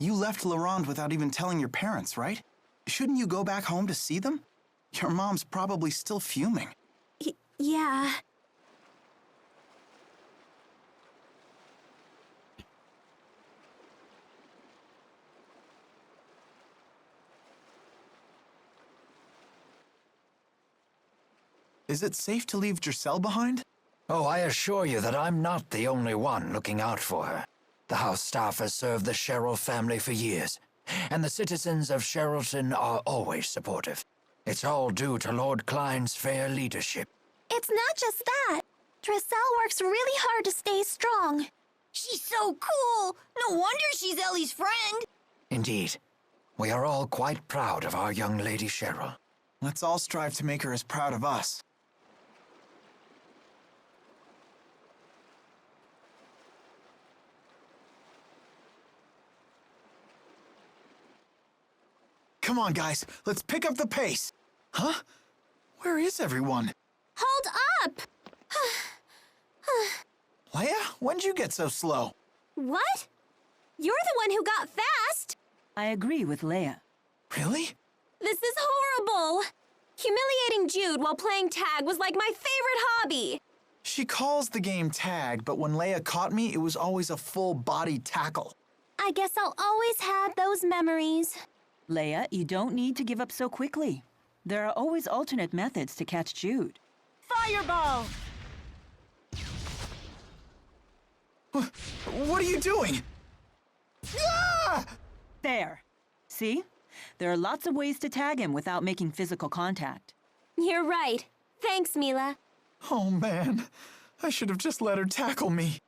You left Laurent without even telling your parents, right? Shouldn't you go back home to see them? Your mom's probably still fuming. Yeah. Is it safe to leave Giselle behind? Oh, I assure you that I'm not the only one looking out for her. The house staff has served the Sherrill family for years, and the citizens of Sherrilton are always supportive. It's all due to Lord Klein's fair leadership. It's not just that. Giselle works really hard to stay strong. She's so cool! No wonder she's Ellie's friend! Indeed. We are all quite proud of our young Lady Sherrill. Let's all strive to make her as proud of us. Come on, guys. Let's pick up the pace. Huh? Where is everyone? Hold up! Leia, when'd you get so slow? What? You're the one who got fast! I agree with Leia. Really? This is horrible! Humiliating Jude while playing tag was like my favorite hobby! She calls the game tag, but when Leia caught me, it was always a full-body tackle. I guess I'll always have those memories. Leia, you don't need to give up so quickly. There are always alternate methods to catch Jude. Fireball! What are you doing? Ah! There. See? There are lots of ways to tag him without making physical contact. You're right. Thanks, Mila. Oh, man. I should have just let her tackle me.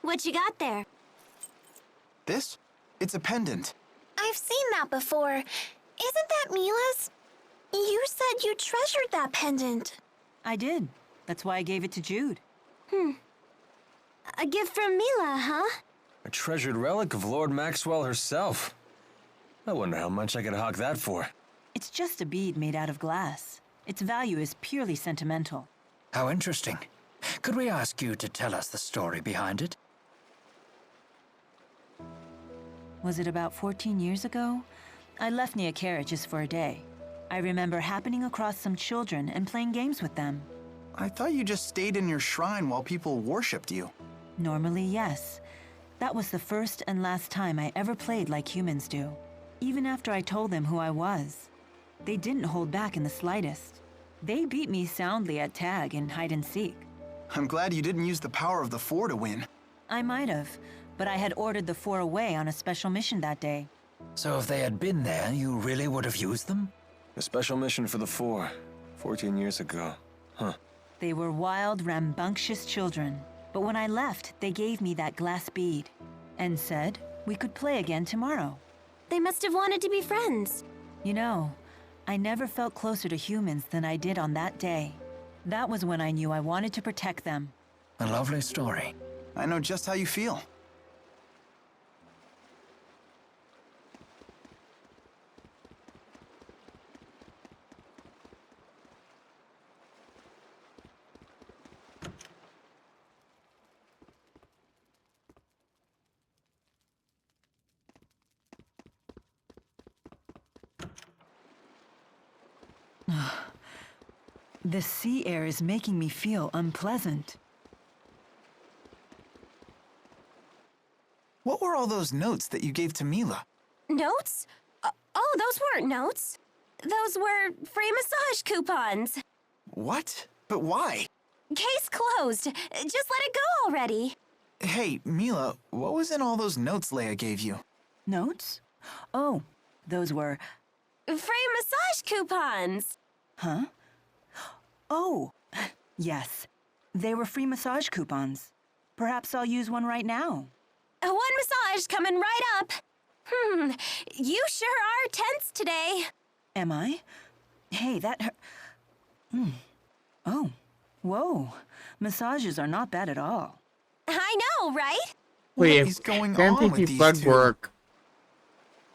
What you got there? This? It's a pendant. I've seen that before. Isn't that Mila's? You said you treasured that pendant. I did. That's why I gave it to Jude. A gift from Mila, huh? A treasured relic of Lord Maxwell herself. I wonder how much I could hawk that for. It's just a bead made out of glass. Its value is purely sentimental. How interesting. Could we ask you to tell us the story behind it? Was it about 14 years ago? I left Nia Carriages for a day. I remember happening across some children and playing games with them. I thought you just stayed in your shrine while people worshipped you. Normally, yes. That was the first and last time I ever played like humans do. Even after I told them who I was. They didn't hold back in the slightest. They beat me soundly at tag and hide and seek. I'm glad you didn't use the power of the Four to win. I might have, but I had ordered the Four away on a special mission that day. So if they had been there, you really would have used them? A special mission for the Four, 14 years ago. Huh. They were wild, rambunctious children. But when I left, they gave me that glass bead and said we could play again tomorrow. They must have wanted to be friends. You know, I never felt closer to humans than I did on that day. That was when I knew I wanted to protect them. A lovely story. I know just how you feel. The sea air is making me feel unpleasant. What were all those notes that you gave to Mila? Notes? Oh, those weren't notes. Those were free massage coupons. What? But why? Case closed. Just let it go already. Hey, Mila, what was in all those notes Leia gave you? Notes? Oh, those were... Free massage coupons. Huh? Oh, yes. They were free massage coupons. Perhaps I'll use one right now. One massage coming right up. You sure are tense today. Am I? Hey, that hurt. Oh, whoa. Massages are not bad at all. I know, right? What Wait, is going if on with MTT these blood two? work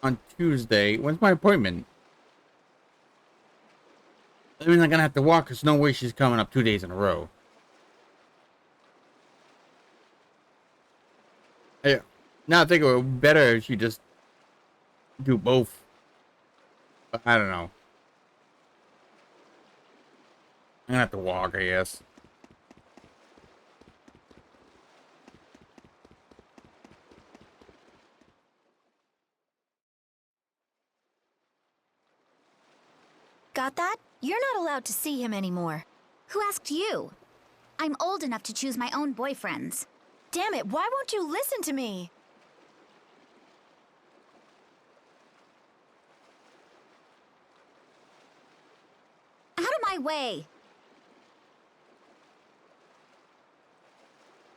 on Tuesday, when's my appointment? I mean, I'm gonna have to walk. There's no way she's coming up 2 days in a row. Yeah. Now I think it would be better if she just do both. But I don't know. I'm gonna have to walk, I guess. Got that? You're not allowed to see him anymore. Who asked you? I'm old enough to choose my own boyfriends. Damn it, why won't you listen to me? Out of my way!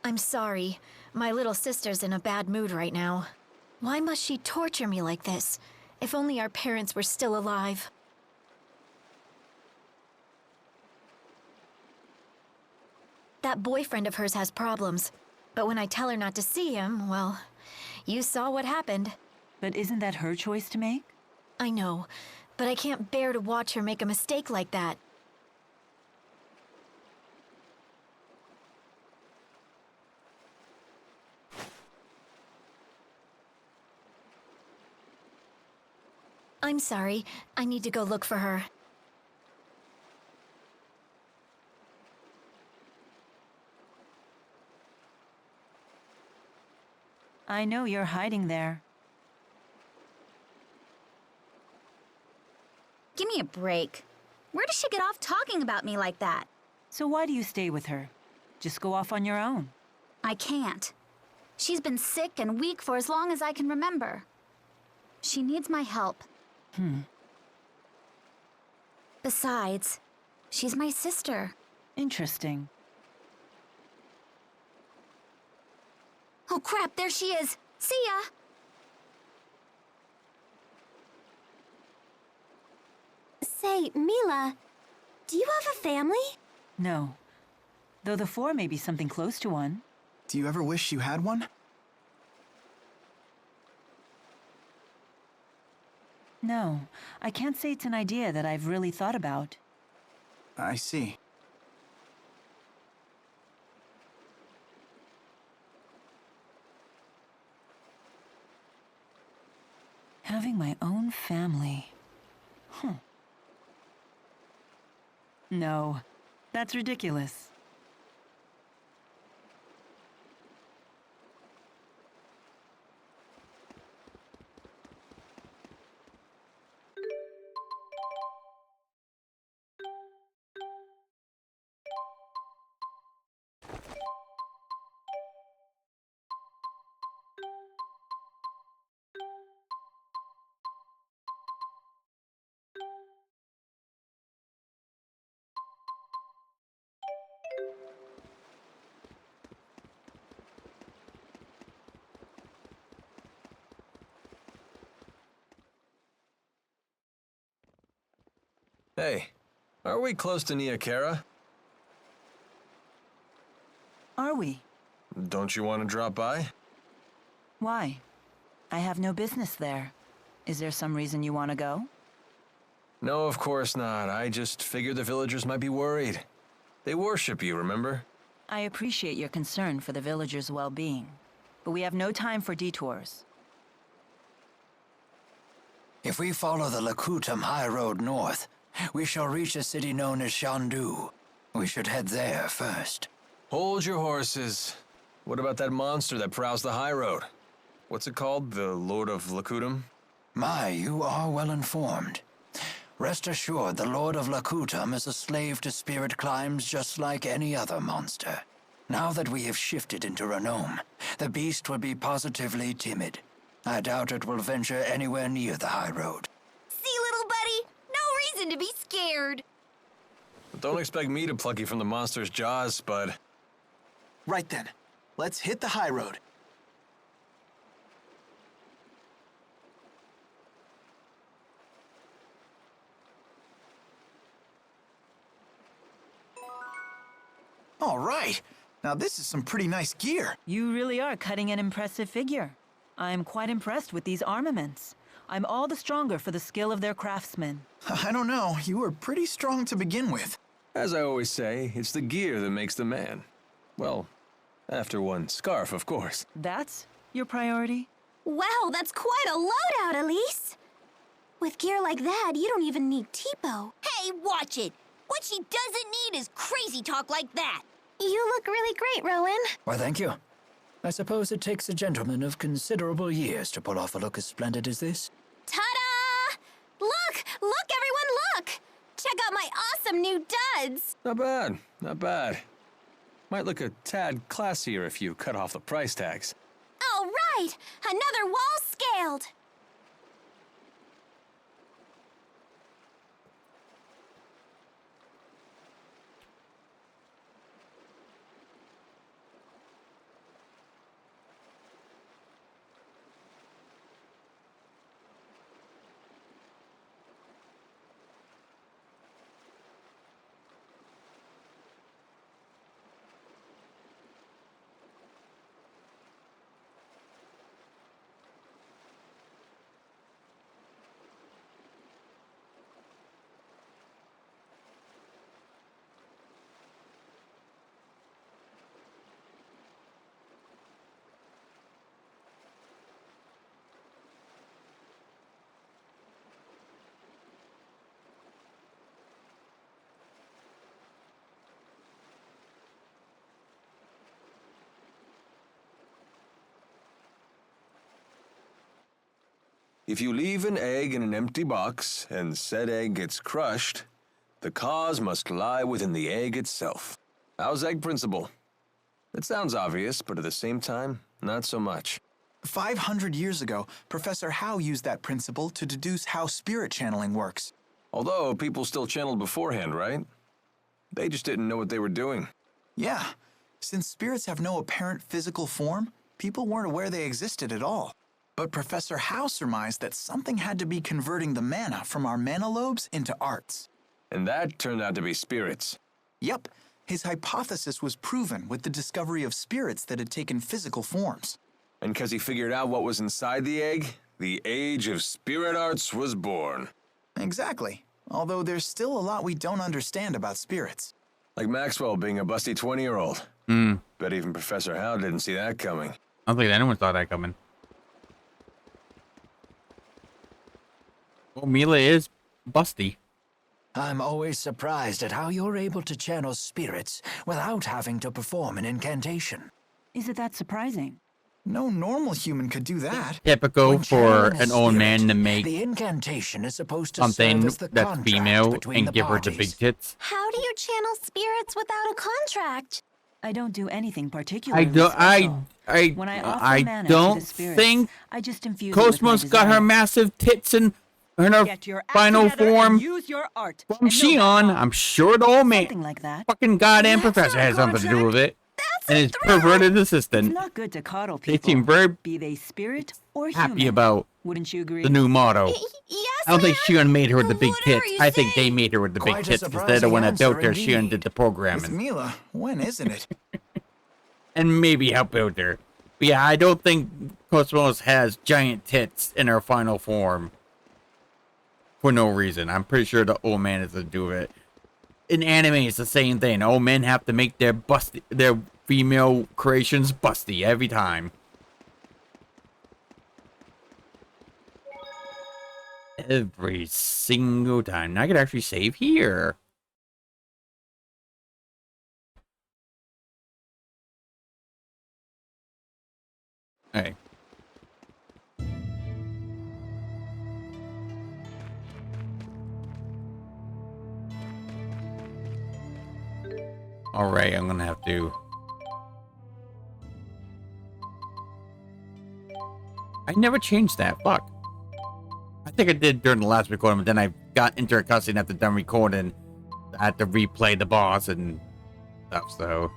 I'm sorry. My little sister's in a bad mood right now. Why must she torture me like this? If only our parents were still alive. That boyfriend of hers has problems. But when I tell her not to see him, well, you saw what happened. But isn't that her choice to make? I know, but I can't bear to watch her make a mistake like that. I'm sorry. I need to go look for her. I know you're hiding there. Give me a break. Where does she get off talking about me like that? So why do you stay with her? Just go off on your own. I can't. She's been sick and weak for as long as I can remember. She needs my help. Besides, she's my sister. Interesting. Oh crap, there she is. See ya! Say, Mila, do you have a family? No. Though the 4 may be something close to one. Do you ever wish you had one? No, I can't say it's an idea that I've really thought about. I see. Having my own family. No, that's ridiculous. Hey, are we close to Niakara? Are we? Don't you want to drop by? Why? I have no business there. Is there some reason you want to go? No, of course not. I just figured the villagers might be worried. They worship you, remember? I appreciate your concern for the villagers' well-being, but we have no time for detours. If we follow the Lakutam High Road north, we shall reach a city known as Shandu. We should head there first. Hold your horses. What about that monster that prowls the high road? What's it called? The Lord of Lakutam? My, you are well informed. Rest assured, the Lord of Lakutam is a slave to spirit climbs just like any other monster. Now that we have shifted into Renome, the beast will be positively timid. I doubt it will venture anywhere near the high road. See, little buddy? No reason to be scared. Don't expect me to pluck you from the monster's jaws, bud. Right then. Let's hit the high road. All right. Now this is some pretty nice gear. You really are cutting an impressive figure. I'm quite impressed with these armaments. I'm all the stronger for the skill of their craftsmen. I don't know, you were pretty strong to begin with. As I always say, it's the gear that makes the man. Well, after one scarf, of course. That's your priority? Wow, that's quite a loadout, Elise. With gear like that, you don't even need Tipo. Hey, watch it! What she doesn't need is crazy talk like that! You look really great, Rowan. Why, thank you. I suppose it takes a gentleman of considerable years to pull off a look as splendid as this. Ta-da! Look! Look, everyone, look! Check out my awesome new duds! Not bad, not bad. Might look a tad classier if you cut off the price tags. All right! Another wall scaled! If you leave an egg in an empty box, and said egg gets crushed, the cause must lie within the egg itself. How's egg principle? It sounds obvious, but at the same time, not so much. 500 years ago, Professor Howe used that principle to deduce how spirit channeling works. Although people still channeled beforehand, right? They just didn't know what they were doing. Yeah, since spirits have no apparent physical form, people weren't aware they existed at all. But Professor Howe surmised that something had to be converting the mana from our mana lobes into arts. And that turned out to be spirits. Yep, his hypothesis was proven with the discovery of spirits that had taken physical forms. And because he figured out what was inside the egg, the age of spirit arts was born. Exactly, although there's still a lot we don't understand about spirits. Like Maxwell being a busty 20-year-old. Bet even Professor Howe didn't see that coming. I don't think anyone saw that coming. Well, Mila is busty. I'm always surprised at how you're able to channel spirits without having to perform an incantation. Is it that surprising? No normal human could do that. Typical When for channeling a an old man spirit, to make the incantation is supposed to something serve as the that's contract female between and give her the big parties. tits. How do you channel spirits without a contract? I don't do anything particularly I don't. special. I When I offer I mana to don't the spirits, think I just infuse it with my Cosmos got her desire. massive tits in her Get your act final together and form use your art. from And no Shion. back off. I'm sure the old man, Something like that. fucking goddamn That's professor, not a has something to do with it. That's And a his thrill! perverted It's assistant. not good to coddle They people, seem very be they spirit or happy human. about Wouldn't you agree? the new motto. Yes, I don't think ma'am. Shion made her with the big Whatever tits. you I think they say. made her with the big Quite a tits instead of the one that surprising built her. answer Shion indeed. did the With programming. Mila, when isn't it? And maybe help build her. But yeah, I don't think Cosmos has giant tits in her final form. For no reason. I'm pretty sure the old man is to do it. In anime, it's the same thing. Old men have to make their female creations busty every time. Every single time. Now I could actually save here. Alright. Alright, I'm gonna have to. I never changed that. Fuck. I think I did during the last recording, but then I got into a cutscene after done recording. I had to replay the boss and stuff, so.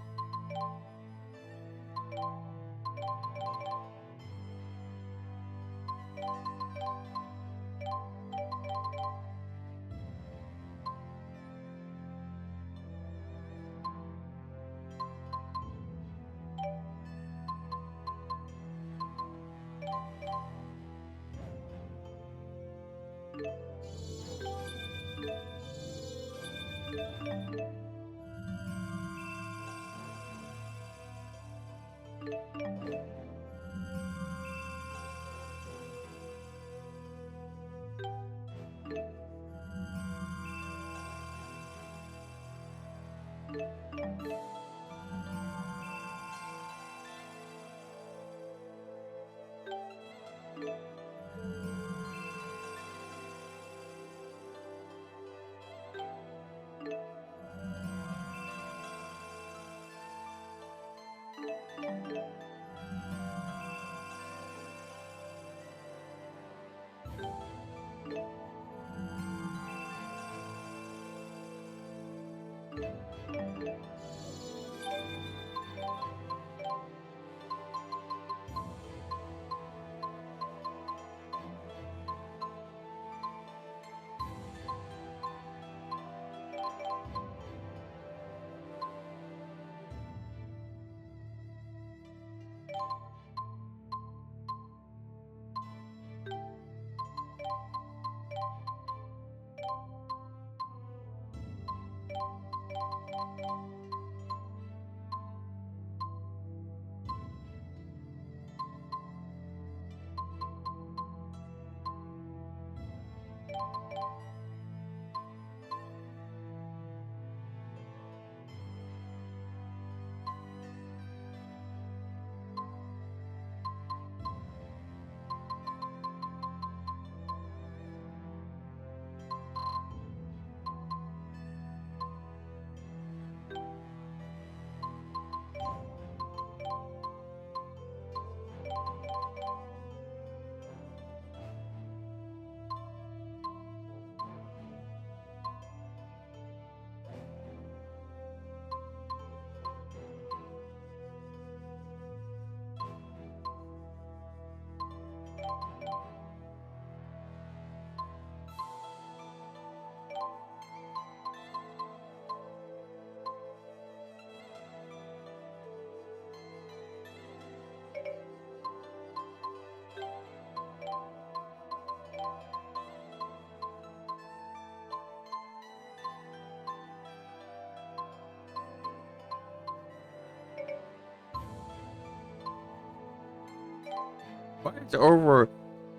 Why is over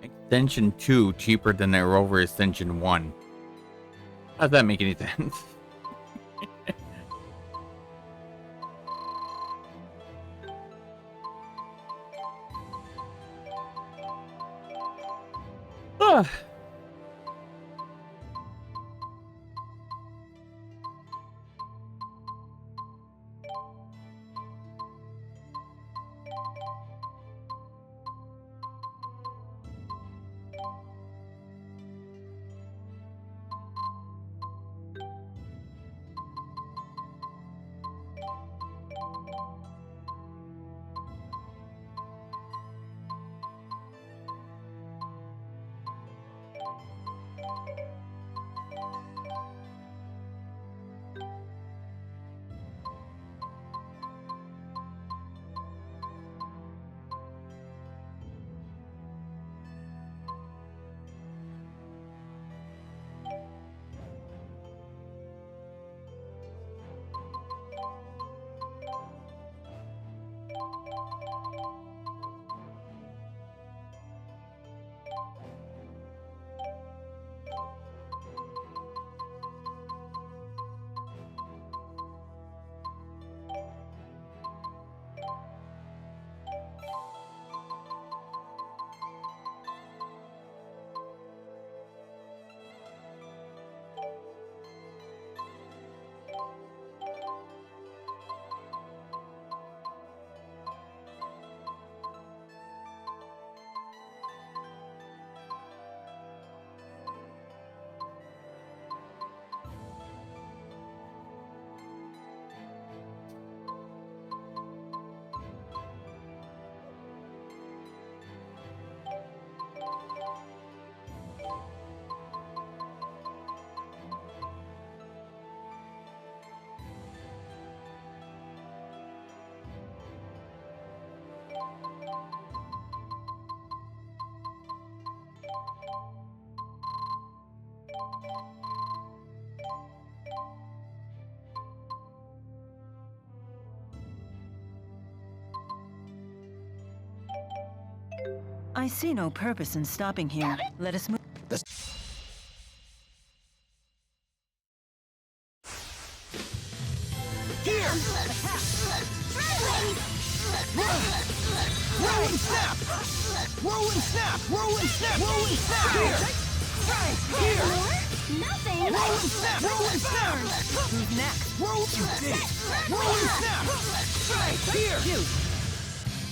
extension 2 cheaper than their over extension 1? How does that make any sense? Ah. I see no purpose in stopping here. Let us move. Here! Roll and snap! Roll and snap! Roll and snap! Roll and snap! Here! Here! Nothing. Roll and snap! Roll and snap! Who's next? Roll! You did it! Roll and snap! Here!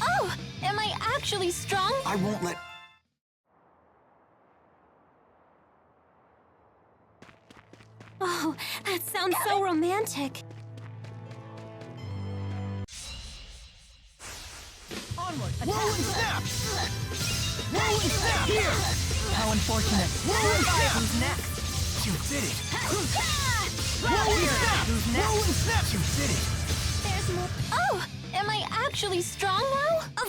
Oh, am I actually strong? I won't let... Oh, that sounds so romantic. Onward! Roll and snap! Roll and snap! Here! How unfortunate. Roll and snap! Who's next? You did it! Roll and snap! Who's next? Roll and snap! You did it! There's more. Oh, am I actually strong now? Oh.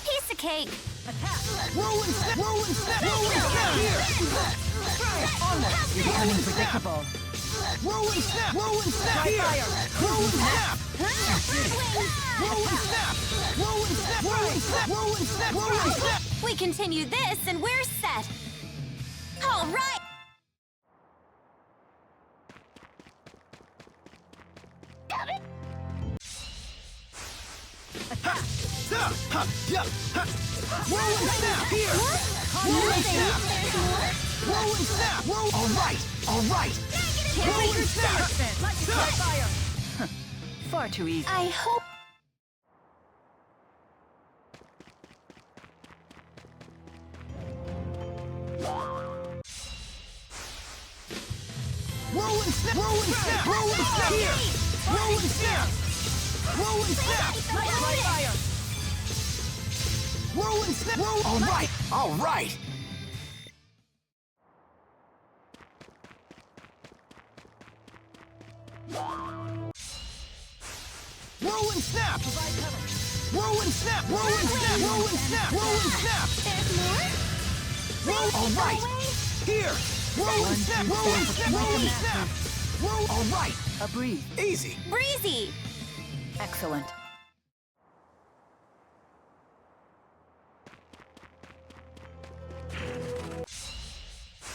Piece of cake. Roll and snap! Roll and snap! Roll and snap! Here! Onward! You're becoming predictable. Roll and snap! Roll and snap! Here! Roll and snap! Roll and snap! Roll and snap! Roll and snap! Roll and snap! Roll and snap! We continue this and we're set. All right. Roll and snap! Here! Roll and snap! Roll and snap! Roll! All right! All right! Roll and snap! Far too easy. I hope. Roll and snap! Roll and snap! Roll and snap! Here! Roll and snap! Roll and snap! Roll and snap! Roll! All right! All right! Roll and snap! Roll and snap! Roll and snap! Roll and snap! Roll and snap! There's more. Roll! All right! Here! Roll and snap! Roll and snap! Roll and snap! Roll! All right! A breeze. Easy! Breezy. Excellent.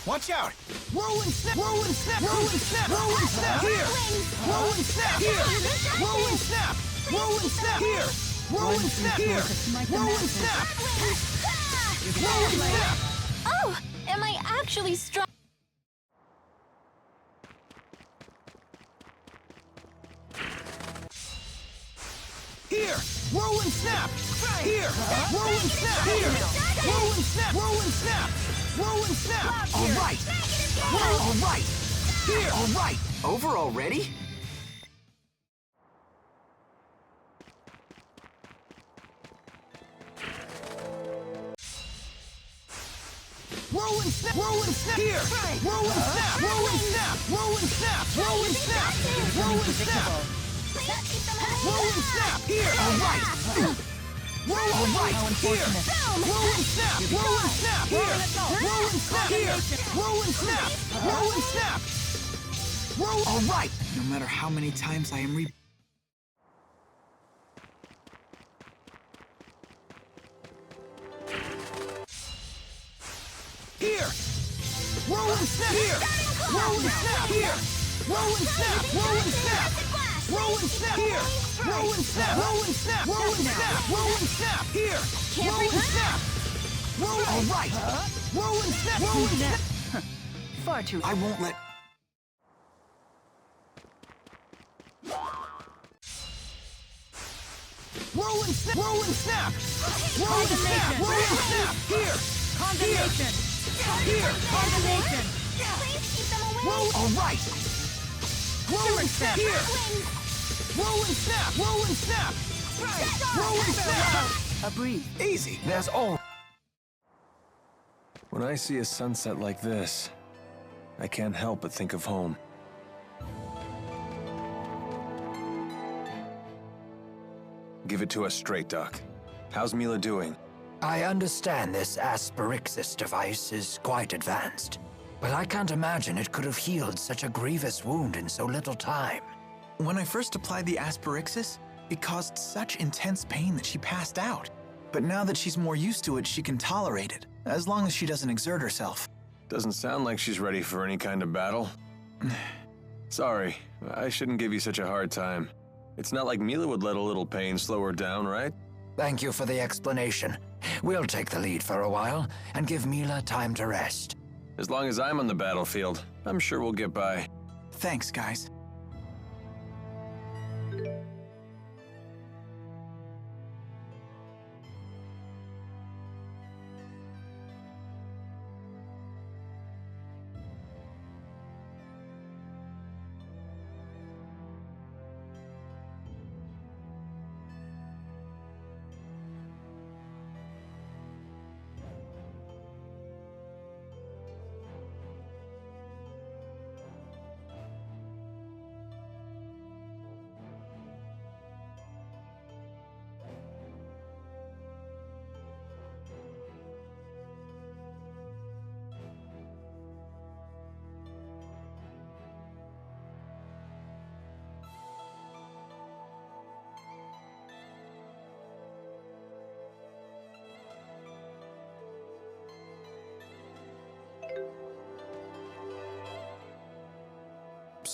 Watch out! Roll and snap! Roll and snap! Roll and snap! Roll and snap! Here! Roll and snap! Here! Roll and snap! Roll and snap! Here! Roll and snap! Here! Roll and snap! Roll and snap! Oh, am I actually strong? Here! Roll and snap! Here! Roll and snap! Here! Roll and snap! Roll and snap! Roll and snap! All right! Roll! All right! Here! All right! Over already? Roll and snap! Roll and snap! Here! Roll and snap! Roll and snap! Roll and snap! Roll and snap! Roll and snap! Roll and snap! Here! All right! Roll! All right! Here! Roll and snap! Roll and snap! Here! Roll and snap! Here! Roll and snap! Roll and snap! Roll! All right! No matter how many times I am Here! Roll and snap! Here! Roll and snap! Here! Roll and snap! Roll and snap! Roll and snap! Here! Roll and snap! Roll and snap! Roll and snap! Roll and snap! Here! Roll and snap! Roll! All right! Roll and snap! Roll and snap! Far too. I won't let... Roll and snap! Roll and snap! Roll and snap! Roll and snap! Here! Condemnation. Here! Condemnation. Roll! All right! Roll and snap! Here! Roll and snap! Roll and snap! Roll and snap! A breeze. Easy! There's all. When I see a sunset like this, I can't help but think of home. Give it to us straight, Doc. How's Mila doing? I understand this Asperixis device is quite advanced, but I can't imagine it could have healed such a grievous wound in so little time. When I first applied the asperixis, it caused such intense pain that she passed out. But now that she's more used to it, she can tolerate it, as long as she doesn't exert herself. Doesn't sound like she's ready for any kind of battle. Sorry, I shouldn't give you such a hard time. It's not like Mila would let a little pain slow her down, right? Thank you for the explanation. We'll take the lead for a while and give Mila time to rest. As long as I'm on the battlefield, I'm sure we'll get by. Thanks, guys.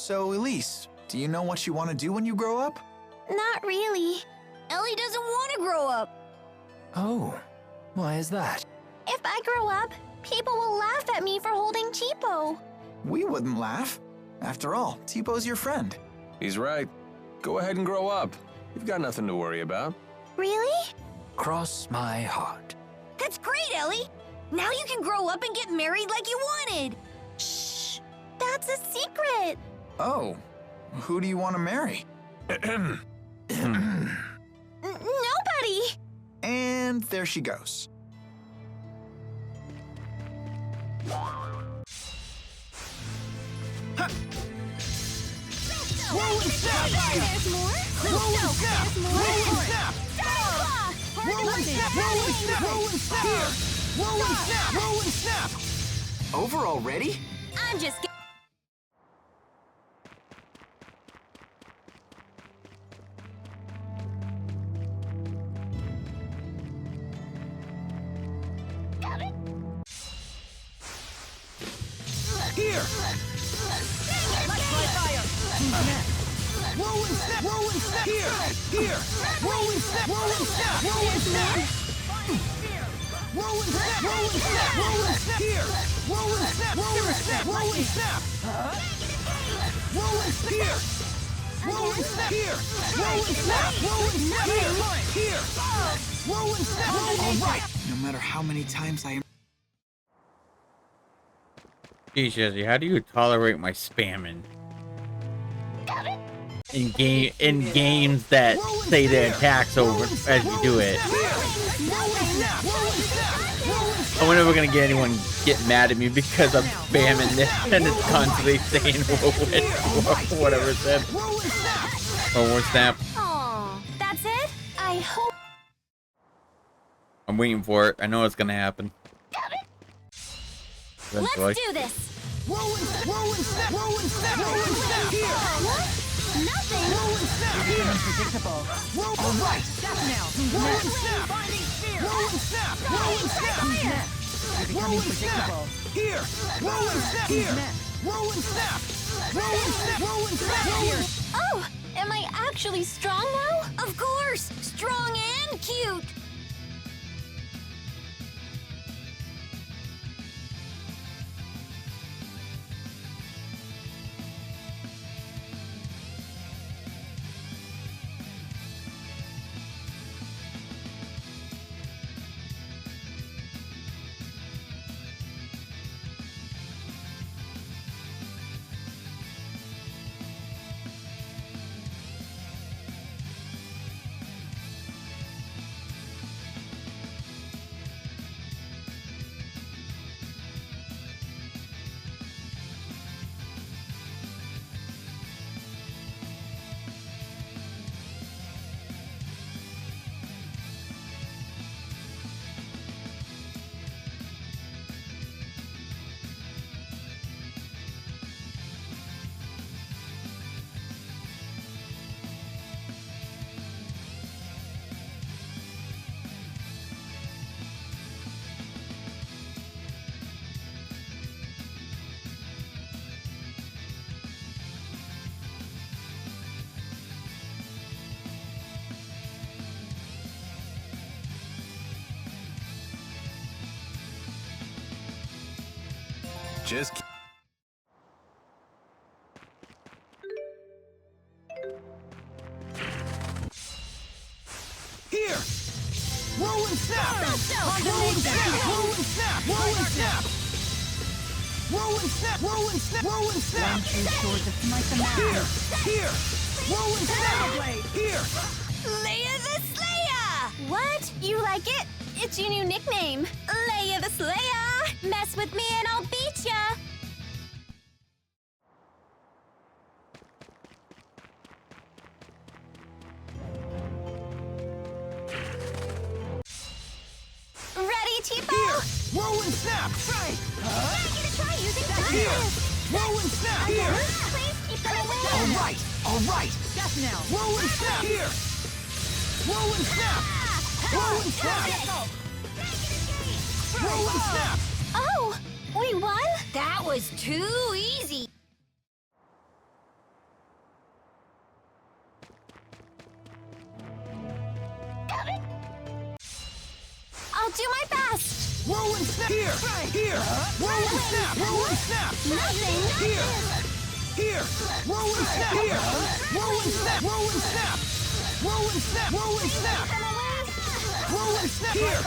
So, Elise, do you know what you want to do when you grow up? Not really. Ellie doesn't want to grow up. Oh, why is that? If I grow up, people will laugh at me for holding Cheapo. We wouldn't laugh. After all, Tipo your friend. He's right. Go ahead and grow up. You've got nothing to worry about. Really? Cross my heart. That's great, Ellie. Now you can grow up and get married like you wanted. Shh. That's a secret. Oh, who do you want to marry? Nobody. And there she goes. Roll and snap! There's more. Roll and snap! There's more. Roll and snap! Roll and snap! Roll and snap! Roll and snap! Here! Roll and snap! Roll and snap! Over already? I'm just Here! roll and snap! Roll and snap! Here! Here! Roll and snap! Roll and snap! Roll and snap! Roll and snap! Roll and snap! Roll and snap! Here! Roll and snap! Roll and snap! Roll and snap! Roll and snap! Here! Roll and snap! Here! Roll and snap! Roll and snap! Here! Here! Roll and snap! All right. No matter how many times I am. Geez, Jesse, how do you tolerate my spamming? In games that say the attacks over as you do it. I'm never gonna get anyone get mad at me because I'm spamming this and it's constantly saying whatever it said. One more snap. Aw, that's it? I hope. I'm waiting for it. I know it's gonna happen. Eventually. Let's do this. Roll and snap! Roll and snap! Roll and snap! Roll and snap! Here! What? Nothing. Roll and snap! Here! Unpredictable. Roll and right! Roll and snap! Roll and snap! Roll and snap! You're Roll becoming and snap! predictable. Here! Roll and snap! Here! Roll and snap! Roll and snap! Roll and snap! Here! Oh, am I actually strong now? Of course! Strong and cute! Just Here! Roll and snap! Roll and snap! Roll and snap! Roll and snap! Roll and snap! Roll and snap! Roll and snap! One true sword to smite the map. Here! Here! Roll and snap! Here! Leia the Slayer! What? You like it? It's your new nickname. Leia the Slayer! Mess with me and I'll beat ya! Ready, Tipo? Here! Roll and snap! Right. I'm gonna try using Here! that. Roll and snap! Here! Please keep them away. Alright! Alright! Death now. Roll and snap! Here! Roll and snap! Roll and snap! Roll and snap! Oh, we won? That was too easy. I'll do my best. Roll and snap! Here! Here! Roll and snap! Roll and snap! Nothing. Here! Here! Roll and snap! Here! Roll and snap! Roll and snap! Roll and snap! Roll and snap! Roll and snap! Here!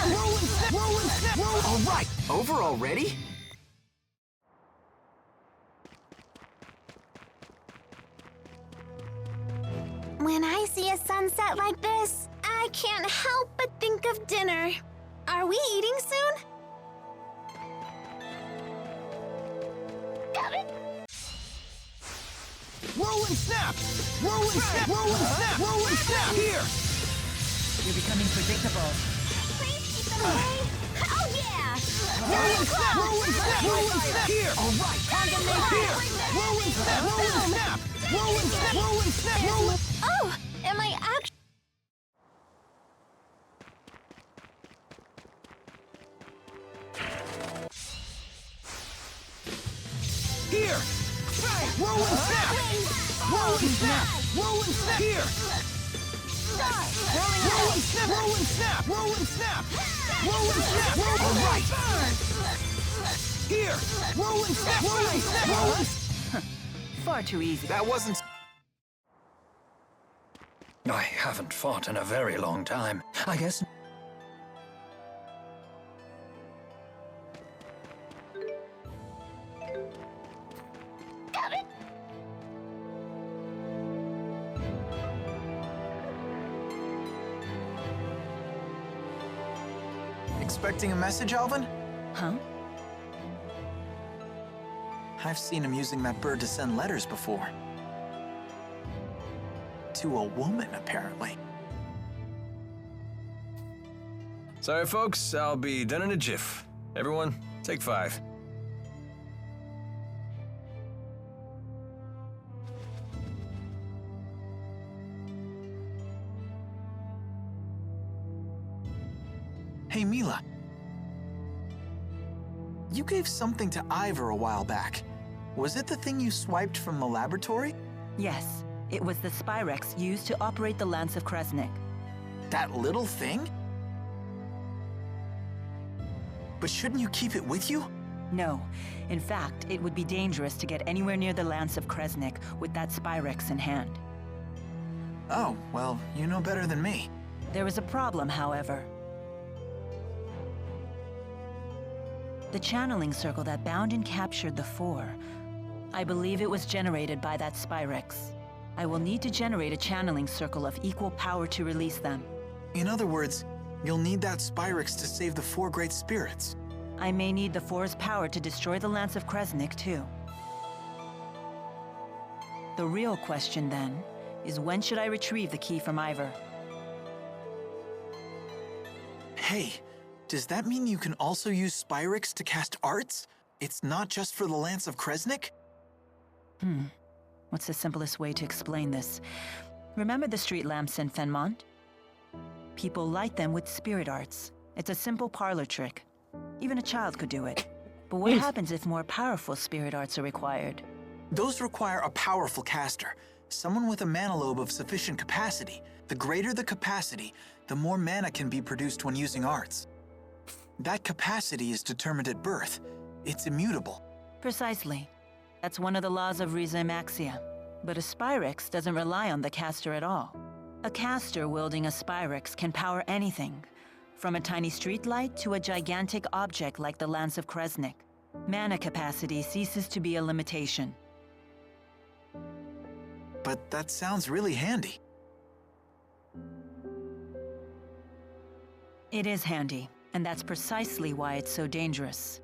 Roll and snap! Roll and snap! Roll. All right, over already? When I see a sunset like this, I can't help but think of dinner. Are we eating soon? Roll and snap! Roll and snap! Roll and snap! Roll and snap! Here! You're becoming predictable. Please keep them away. Oh yeah! Roll and snap! Roll and snap! Roll and snap! Here! All right! Here! Roll and snap! Roll and snap! Roll and snap! Roll and snap! Roll and... Oh, am I actually? Here! Roll and snap! Roll and snap! Roll and snap! Here! Roll and snap! Roll and snap! Roll and snap! Roll and snap! All right! Here! Roll and snap! Roll and snap! Roll and... Far too easy. That wasn't... I haven't fought in a very long time. I guess... Expecting a message, Alvin? Huh? I've seen him using that bird to send letters before. To a woman, apparently. sorry, folks. I'll be done in a jiff. Everyone, take 5. Hey, Mila. You gave something to Ivor a while back. Was it the thing you swiped from the laboratory? Yes, it was the Spyrex used to operate the Lance of Kresnik. That little thing? But shouldn't you keep it with you? No. In fact, it would be dangerous to get anywhere near the Lance of Kresnik with that Spyrex in hand. Oh, well, you know better than me. There was a problem, however. The channeling circle that bound and captured the Four. I believe it was generated by that Spyrex. I will need to generate a channeling circle of equal power to release them. In other words, you'll need that Spyrex to save the 4 great spirits. I may need the Four's power to destroy the Lance of Kresnik, too. The real question, then, is when should I retrieve the key from Ivor? Hey, does that mean you can also use Spyrex to cast arts? It's not just for the Lance of Kresnik? What's the simplest way to explain this? Remember the street lamps in Fenmont? People light them with spirit arts. It's a simple parlor trick. Even a child could do it. But what happens if more powerful spirit arts are required? Those require a powerful caster, someone with a mana lobe of sufficient capacity. The greater the capacity, the more mana can be produced when using arts. That capacity is determined at birth. it's immutable. Precisely. That's one of the laws of Rhizomaxia. But a Spyrix doesn't rely on the caster at all. A caster wielding a Spyrix can power anything, from a tiny streetlight to a gigantic object like the Lance of Kresnik. Mana capacity ceases to be a limitation. But that sounds really handy. It is handy, and that's precisely why it's so dangerous.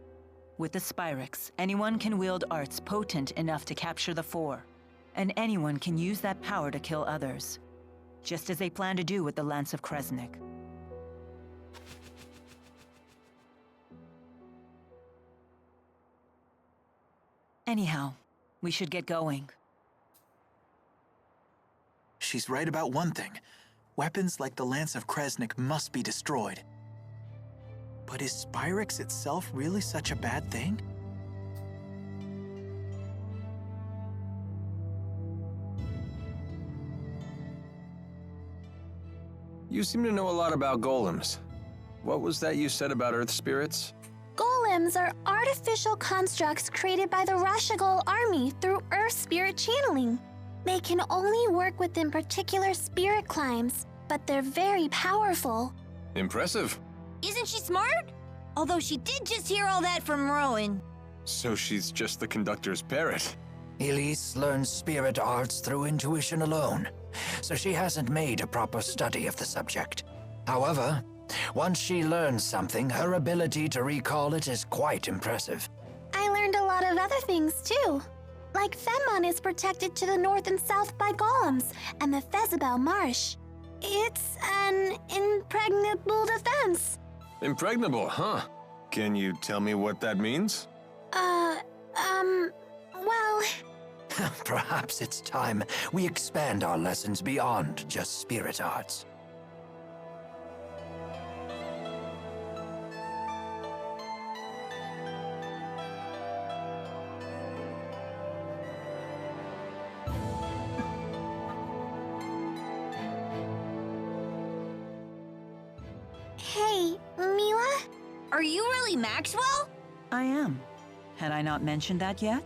With the Spyrix, anyone can wield arts potent enough to capture the Four, and anyone can use that power to kill others, just as they plan to do with the Lance of Kresnik. Anyhow, we should get going. She's right about one thing. Weapons like the Lance of Kresnik must be destroyed. But is Spyrix itself really such a bad thing? You seem to know a lot about golems. What was that you said about earth spirits? Golems are artificial constructs created by the Rashagal army through Earth spirit channeling. They can only work within particular spirit climes, but they're very powerful. Impressive. Isn't she smart? Although she did just hear all that from Rowan. So she's just the conductor's parrot. Elise learns spirit arts through intuition alone, so she hasn't made a proper study of the subject. However, once she learns something, her ability to recall it is quite impressive. I learned a lot of other things too. Like Fenmon is protected to the north and south by golems, and the Fezabel Marsh. It's an impregnable defense. Impregnable, huh? Can you tell me what that means? Well... Perhaps it's time we expand our lessons beyond just spirit arts. Hey, Mila? Are you really Maxwell? I am. Had I not mentioned that yet?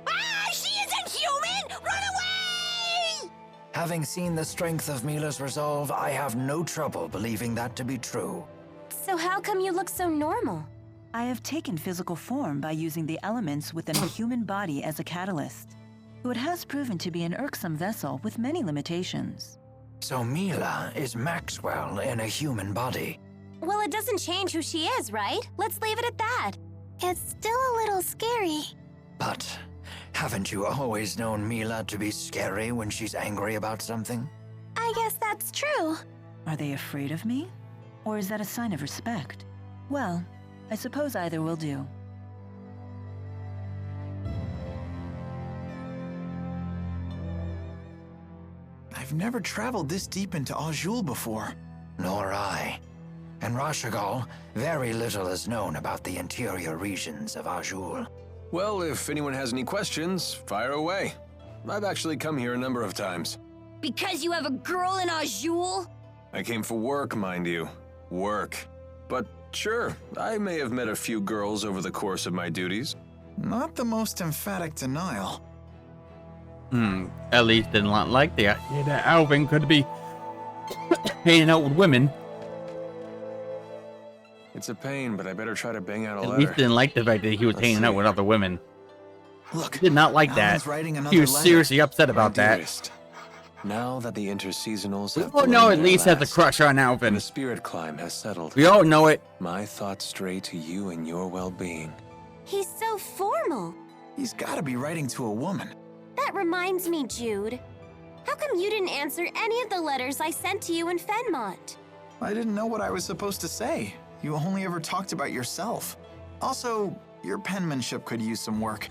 Ah! She isn't human! Run away! Having seen the strength of Mila's resolve, I have no trouble believing that to be true. So how come you look so normal? I have taken physical form by using the elements within a human body as a catalyst. Though it has proven to be an irksome vessel with many limitations. So Mila is Maxwell in a human body. Well, it doesn't change who she is, right? Let's leave it at that. It's still a little scary. But haven't you always known Mila to be scary when she's angry about something? I guess that's true. Are they afraid of me? Or is that a sign of respect? Well, I suppose either will do. I've never traveled this deep into Azul before. Nor I. And Rashagal, very little is known about the interior regions of Azul. Well, if anyone has any questions, fire away. I've actually come here a number of times. Because you have a girl in Azul? I came for work, mind you. Work. But sure, I may have met a few girls over the course of my duties. Not the most emphatic denial. Elise did not like the idea that Alvin could be hanging out with women. It's a pain, but I better try to bang out a Elise letter. didn't like the fact that he was hanging out with other women. Look, He did not like Alan's that. writing another He was letter. seriously upset about My that. dearest, now that the interseasonals have We all know blown their Elise has a last, crush on and Alvin. the spirit climb has settled, We all know it. my thoughts stray to you and your well-being. He's so formal. He's gotta be writing to a woman. That reminds me, Jude. How come you didn't answer any of the letters I sent to you in Fenmont? I didn't know what I was supposed to say. You only ever talked about yourself. Also, your penmanship could use some work.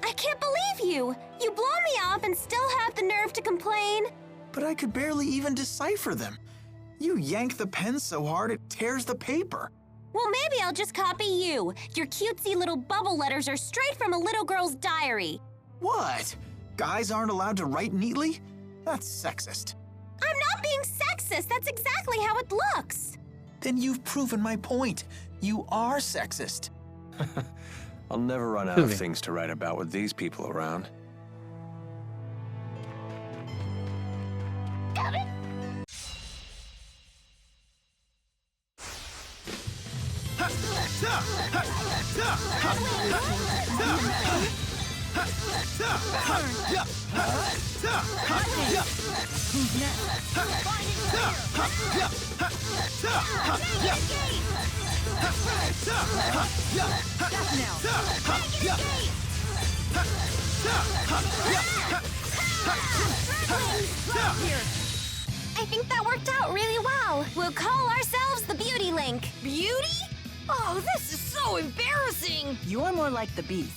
I can't believe you! You blow me off and still have the nerve to complain. But I could barely even decipher them. You yank the pen so hard it tears the paper. Well, maybe I'll just copy you. Your cutesy little bubble letters are straight from a little girl's diary. What? Guys aren't allowed to write neatly? That's sexist. I'm not being sexist. That's exactly how it looks. Then you've proven my point. You are sexist. I'll never run out of things to write about with these people around. I think that worked out really well. We'll call ourselves the Beauty Link. Beauty? Oh, this is so embarrassing! You're more like the beast.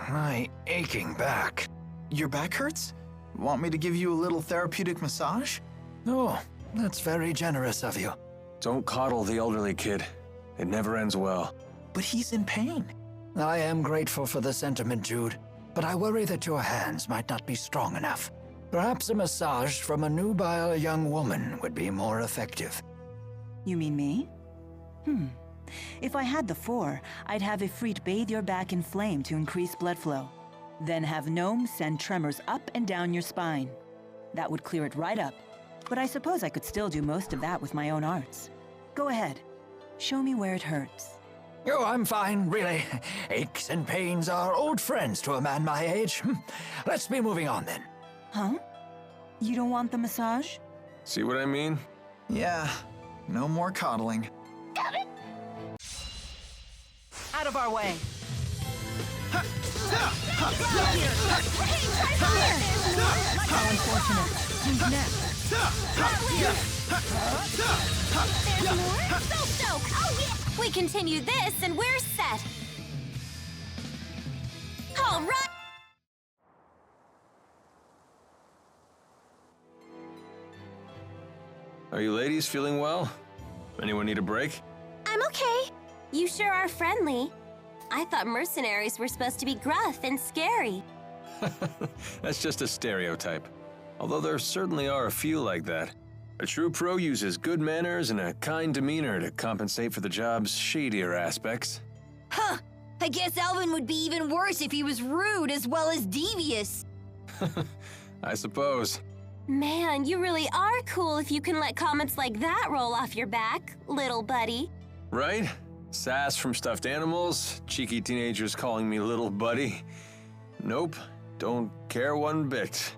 My aching back. Your back hurts? Want me to give you a little therapeutic massage? Oh, that's very generous of you. Don't coddle the elderly kid. It never ends well. But he's in pain. I am grateful for the sentiment, Jude, but I worry that your hands might not be strong enough. Perhaps a massage from a nubile young woman would be more effective. You mean me? If I had the 4, I'd have Ifrit bathe your back in flame to increase blood flow. Then have Gnome send tremors up and down your spine. That would clear it right up. But I suppose I could still do most of that with my own arts. Go ahead. Show me where it hurts. Oh, I'm fine, really. Aches and pains are old friends to a man my age. Let's be moving on then. Huh? You don't want the massage? See what I mean? Yeah, no more coddling. Out of our way. Hey, try fire! How unfortunate. Who's next? There's more? Soak! Oh, yeah! We continue this and we're set. All right! Are you ladies feeling well? Anyone need a break? I'm okay. You sure are friendly. I thought mercenaries were supposed to be gruff and scary. That's just a stereotype. Although there certainly are a few like that. A true pro uses good manners and a kind demeanor to compensate for the job's shadier aspects. Huh. I guess Alvin would be even worse if he was rude as well as devious. I suppose. Man, you really are cool if you can let comments like that roll off your back, little buddy. Right? Sass from stuffed animals, cheeky teenagers calling me little buddy. Nope, don't care one bit.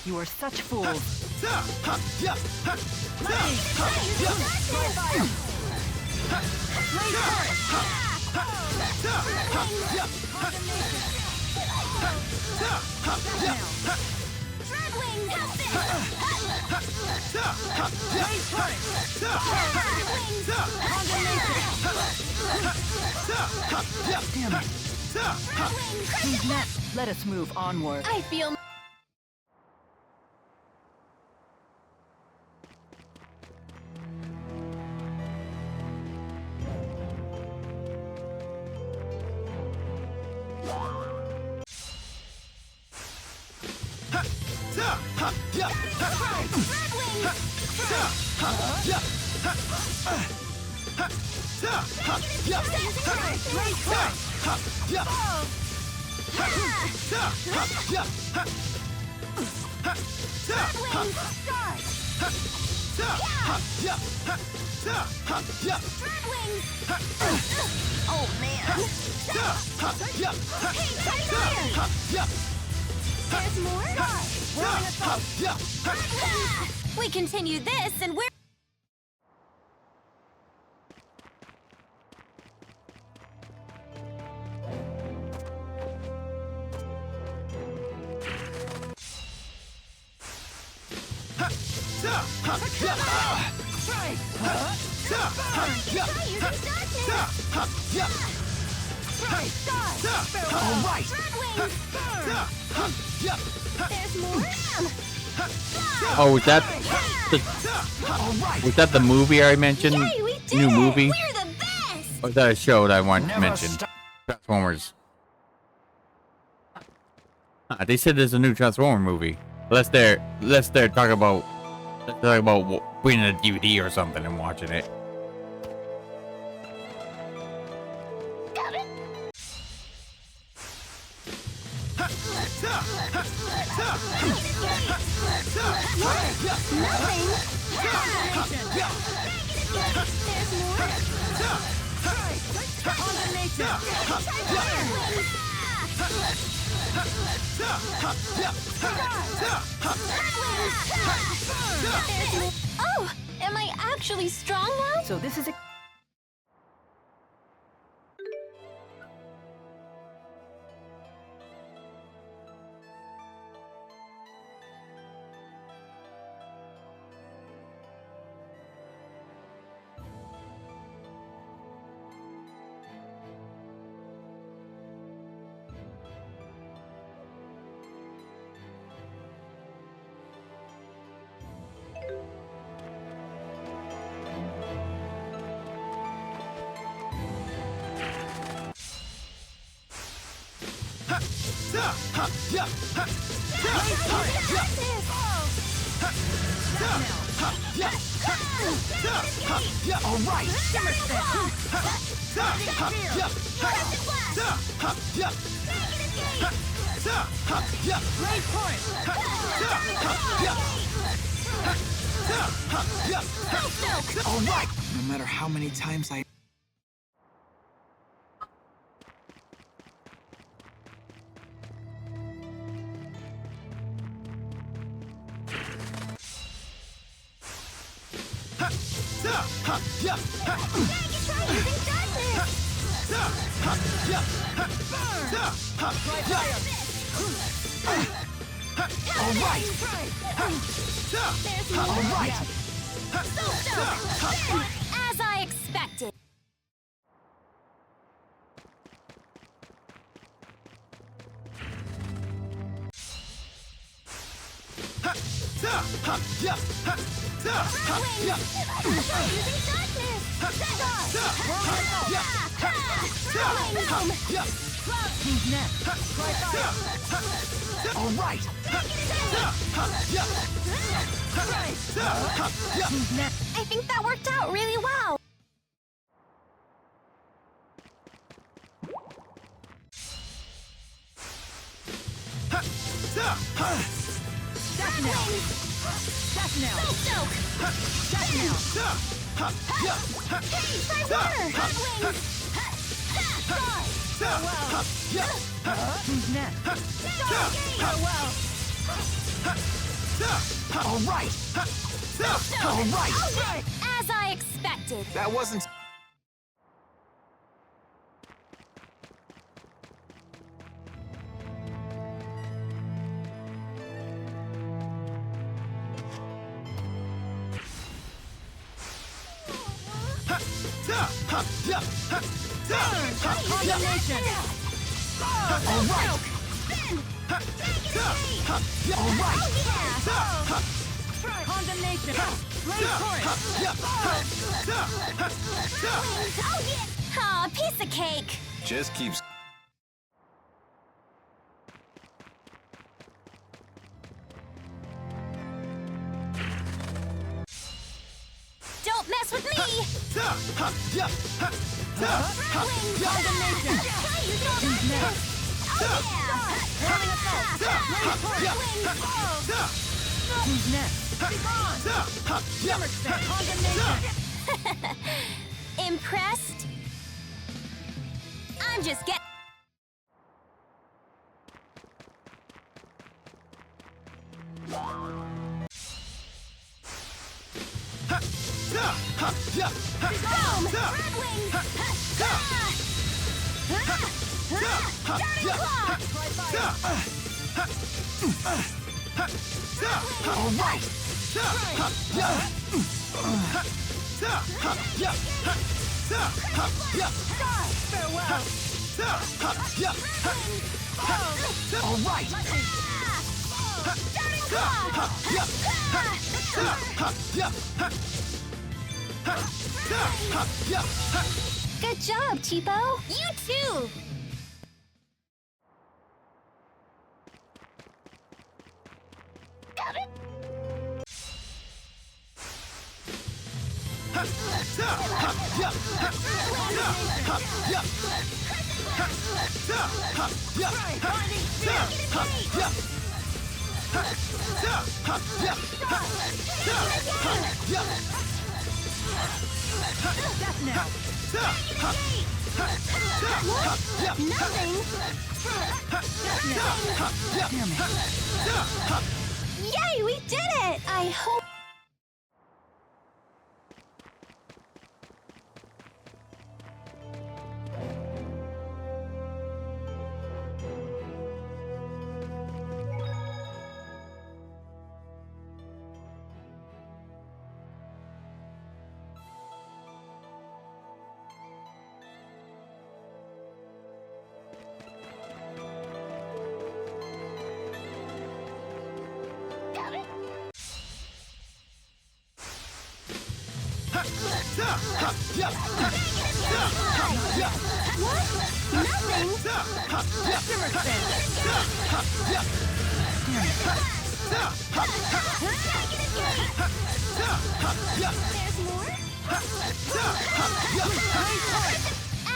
You are such fools. Damn it. Who's next? Let us move onward. I feel... Oh, man. There's more? We continue this and we're... There's more? Oh, was that the movie I mentioned? Yay, we did New it! movie? We're the best! Or is that a show that I wanted to Never mention? stop. Transformers. They said there's a new Transformer movie. Let's talk about bringing a DVD or something and watching it. Oh, am I actually strong now? So this is a... No matter how many times I... As I expected. I think that worked out really well. As I expected. That wasn't... Aw, piece of cake. Just keeps. Don't mess with me. Impressed? I'm just getting... Good job, Tipo. You too! Yay, we did it! I hope.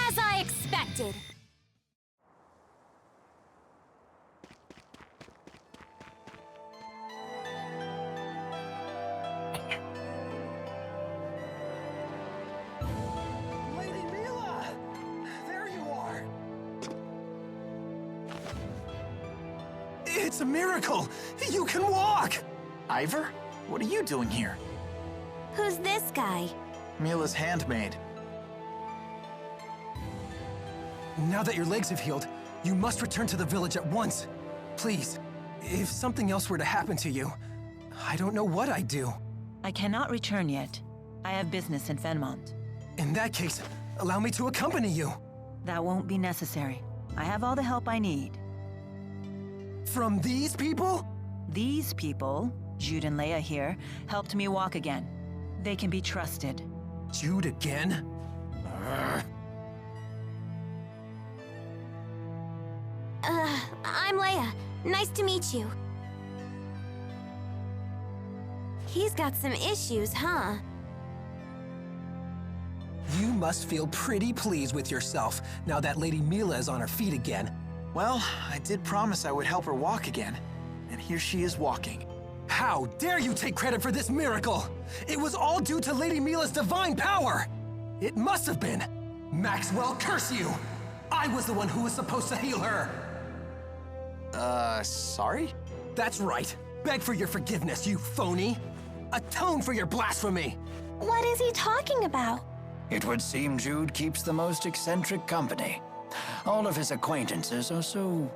As I expected. Lady Mila! There you are! It's a miracle! You can walk! Ivor? What are you doing here? Who's this guy? Mila's handmaid. Now that your legs have healed, you must return to the village at once. Please, if something else were to happen to you, I don't know what I'd do. I cannot return yet. I have business in Fenmont. In that case, allow me to accompany you. That won't be necessary. I have all the help I need. From these people? These people, Jude and Leia here, helped me walk again. They can be trusted. Jude again? I'm Leia. Nice to meet you. He's got some issues, huh? You must feel pretty pleased with yourself now that Lady Mila is on her feet again. Well, I did promise I would help her walk again, and here she is walking. How dare you take credit for this miracle? It was all due to Lady Mila's divine power! It must have been! Maxwell, curse you! I was the one who was supposed to heal her! Sorry? That's right. Beg for your forgiveness, you phony! Atone for your blasphemy! What is he talking about? It would seem Jude keeps the most eccentric company. All of his acquaintances are so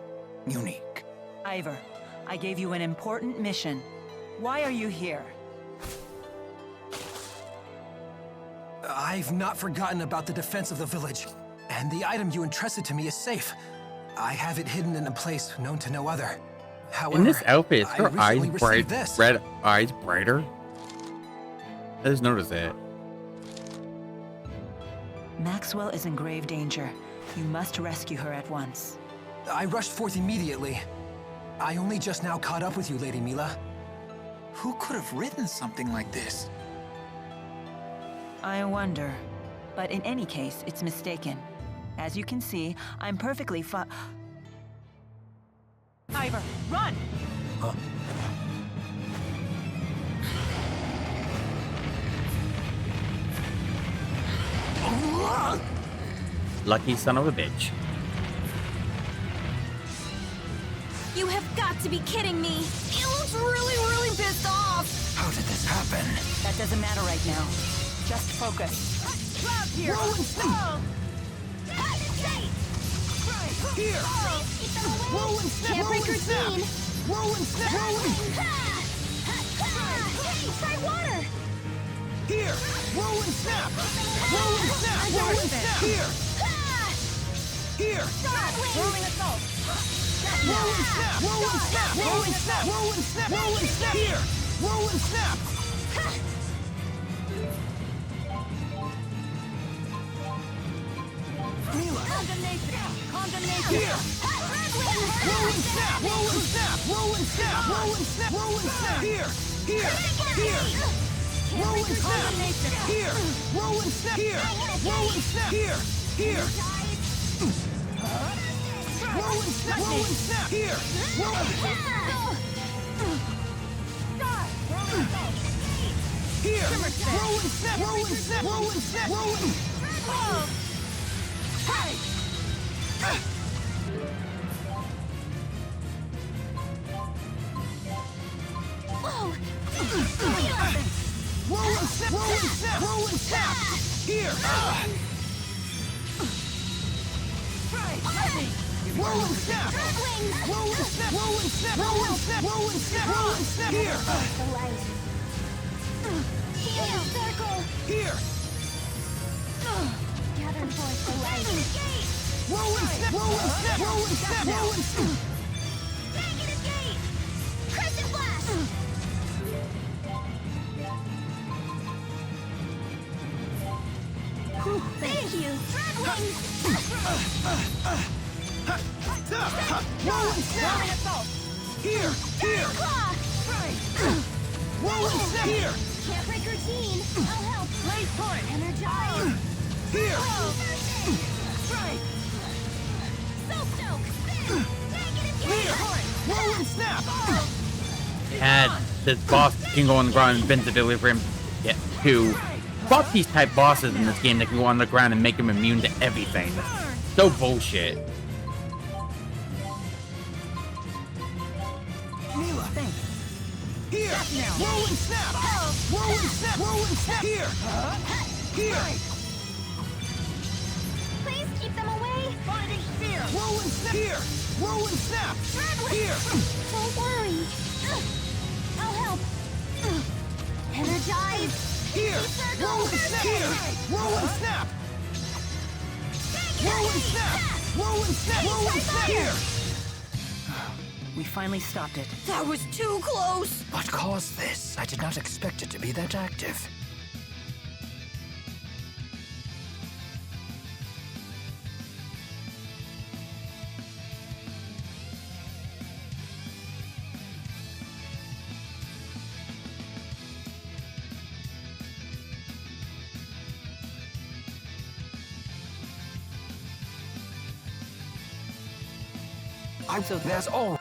unique. Ivor, I gave you an important mission. Why are you here? I've not forgotten about the defense of the village, and the item you entrusted to me is safe. I have it hidden in a place known to no other. However, In this outfit, is I her eyes recently bright, received this. red eyes brighter? I just noticed that. Maxwell is in grave danger. You must rescue her at once. I rushed forth immediately. I only just now caught up with you, Lady Mila. Who could have written something like this? I wonder. But in any case, it's mistaken. As you can see, I'm perfectly Ivor, run! Lucky son of a bitch. You have got to be kidding me. He looks really pissed off. How did this happen? That doesn't matter right now. Just focus. Here! Roll and snap! Here! Roll and snap! Can't break Roll and snap! routine. Roll and snap! Roll and... Hey, try water. Here! Roll and snap! Roll and snap! Roll and snap! Here! Here! Rolling assault. Roll and snap! Roll and snap! Roll and snap! Roll and snap! Roll and snap! Here! Roll and snap! Mila! Condemnation! Here! Roll and snap! Roll and snap! Roll and snap! Roll and snap! Roll and snap! Here! Here! Here! Roll and snap! Here! Roll and snap! Here! Roll and snap! Here! Here! Roll and snap! Roll and snap! Here! Roll and Here! Roll and snap! Roll and snap! Roll and snap! Roll and Whoa! Roll and snap! Roll and snap! Roll and snap! Here! Roll and snap! Roll and snap! Roll and snap! Roll and snap! Roll and snap! Roll and snap! Here! The light. Heal circle. Here! Gathering forth the light. Roll and snap! Roll and snap! Roll and snap! Roll and snap! Negative gate. Crescent blast. Thank you. Dreadwing. Roll and snap! Here! Here! Claw. Roll and snap! Here! Can't break routine. I'll help. Blaze torch. Energize. Here! Soul stoke. Spin. Negative Here! gate. Roll and snap! And this boss can go on the ground and invincibility for him. Yeah, to fuck these type bosses in this game that can go on the ground and make him immune to everything. That's so bullshit. Mila! Thanks. Here! Roll and snap! Roll and snap! Roll and snap! Here! Here! Please keep them away. Finding spear! Roll and snap! Here! Roll and snap! Here! Don't worry. I'll help. Energize. Here! Roll and snap! Here! Roll and snap! Roll and snap! Roll and snap! Roll and snap! Here! We finally stopped it. That was too close! What caused this? I did not expect it to be that active. So There's all.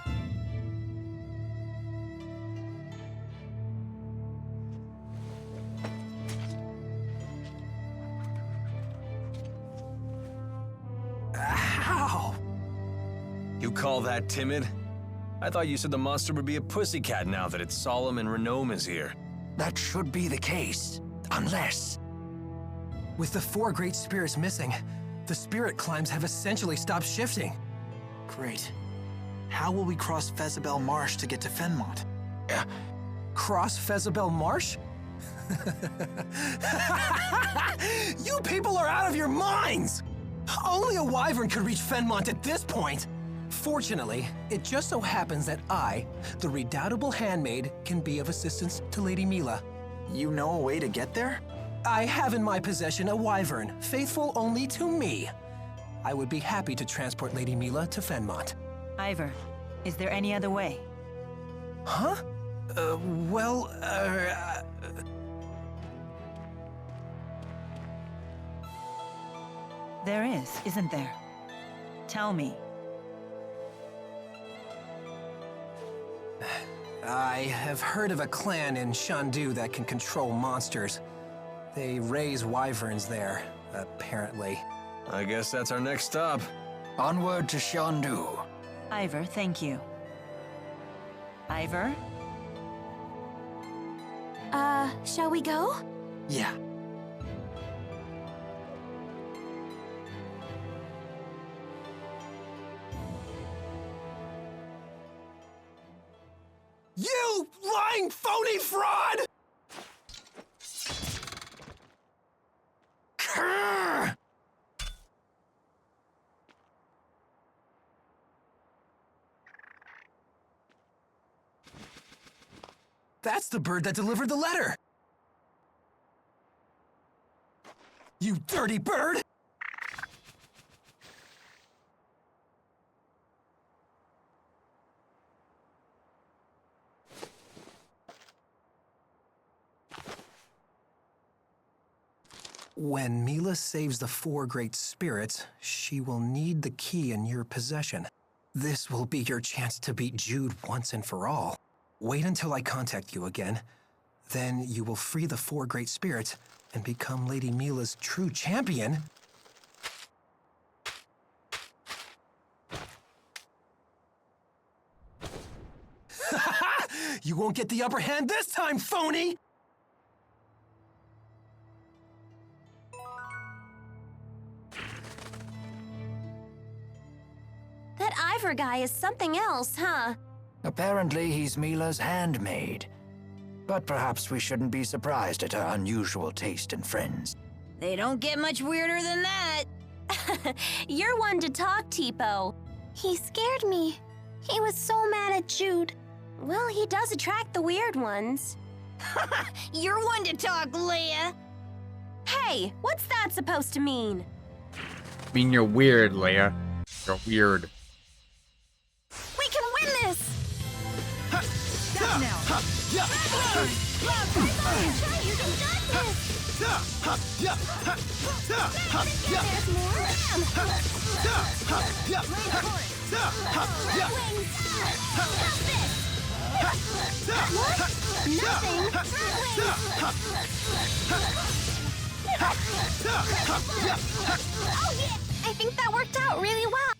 Ow! You call that timid? I thought you said the monster would be a pussycat now that its solemn and Renome is here. That should be the case. Unless. With the 4 great spirits missing, the spirit climbs have essentially stopped shifting. Great. How will we cross Fezabel Marsh to get to Fenmont? Cross Fezabel Marsh? You people are out of your minds! Only a wyvern could reach Fenmont at this point. Fortunately, it just so happens that I, the redoubtable handmaid, can be of assistance to Lady Mila. You know a way to get there? I have in my possession a wyvern, faithful only to me. I would be happy to transport Lady Mila to Fenmont. Ivor, is there any other way? Huh? There is, isn't there? Tell me. I have heard of a clan in Shandu that can control monsters. They raise wyverns there, apparently. I guess that's our next stop. Onward to Shandu. Ivor, thank you. Ivor? Shall we go? Yeah. You lying phony fraud! That's the bird that delivered the letter! You dirty bird! When Mila saves the 4 great spirits, she will need the key in your possession. This will be your chance to beat Jude once and for all. Wait until I contact you again. Then you will free the 4 great spirits and become Lady Mila's true champion. You won't get the upper hand this time, phony! That Ivor guy is something else, huh? Apparently, he's Mila's handmaid. But perhaps we shouldn't be surprised at her unusual taste in friends. They don't get much weirder than that. You're one to talk, Tipo. He scared me. He was so mad at Jude. Well, he does attract the weird ones. You're one to talk, Leia. Hey, what's that supposed to mean? I mean, you're weird, Leia. You're weird. We can win this! Stop now! There's more? Nothing! Oh yeah! I think that worked out really well.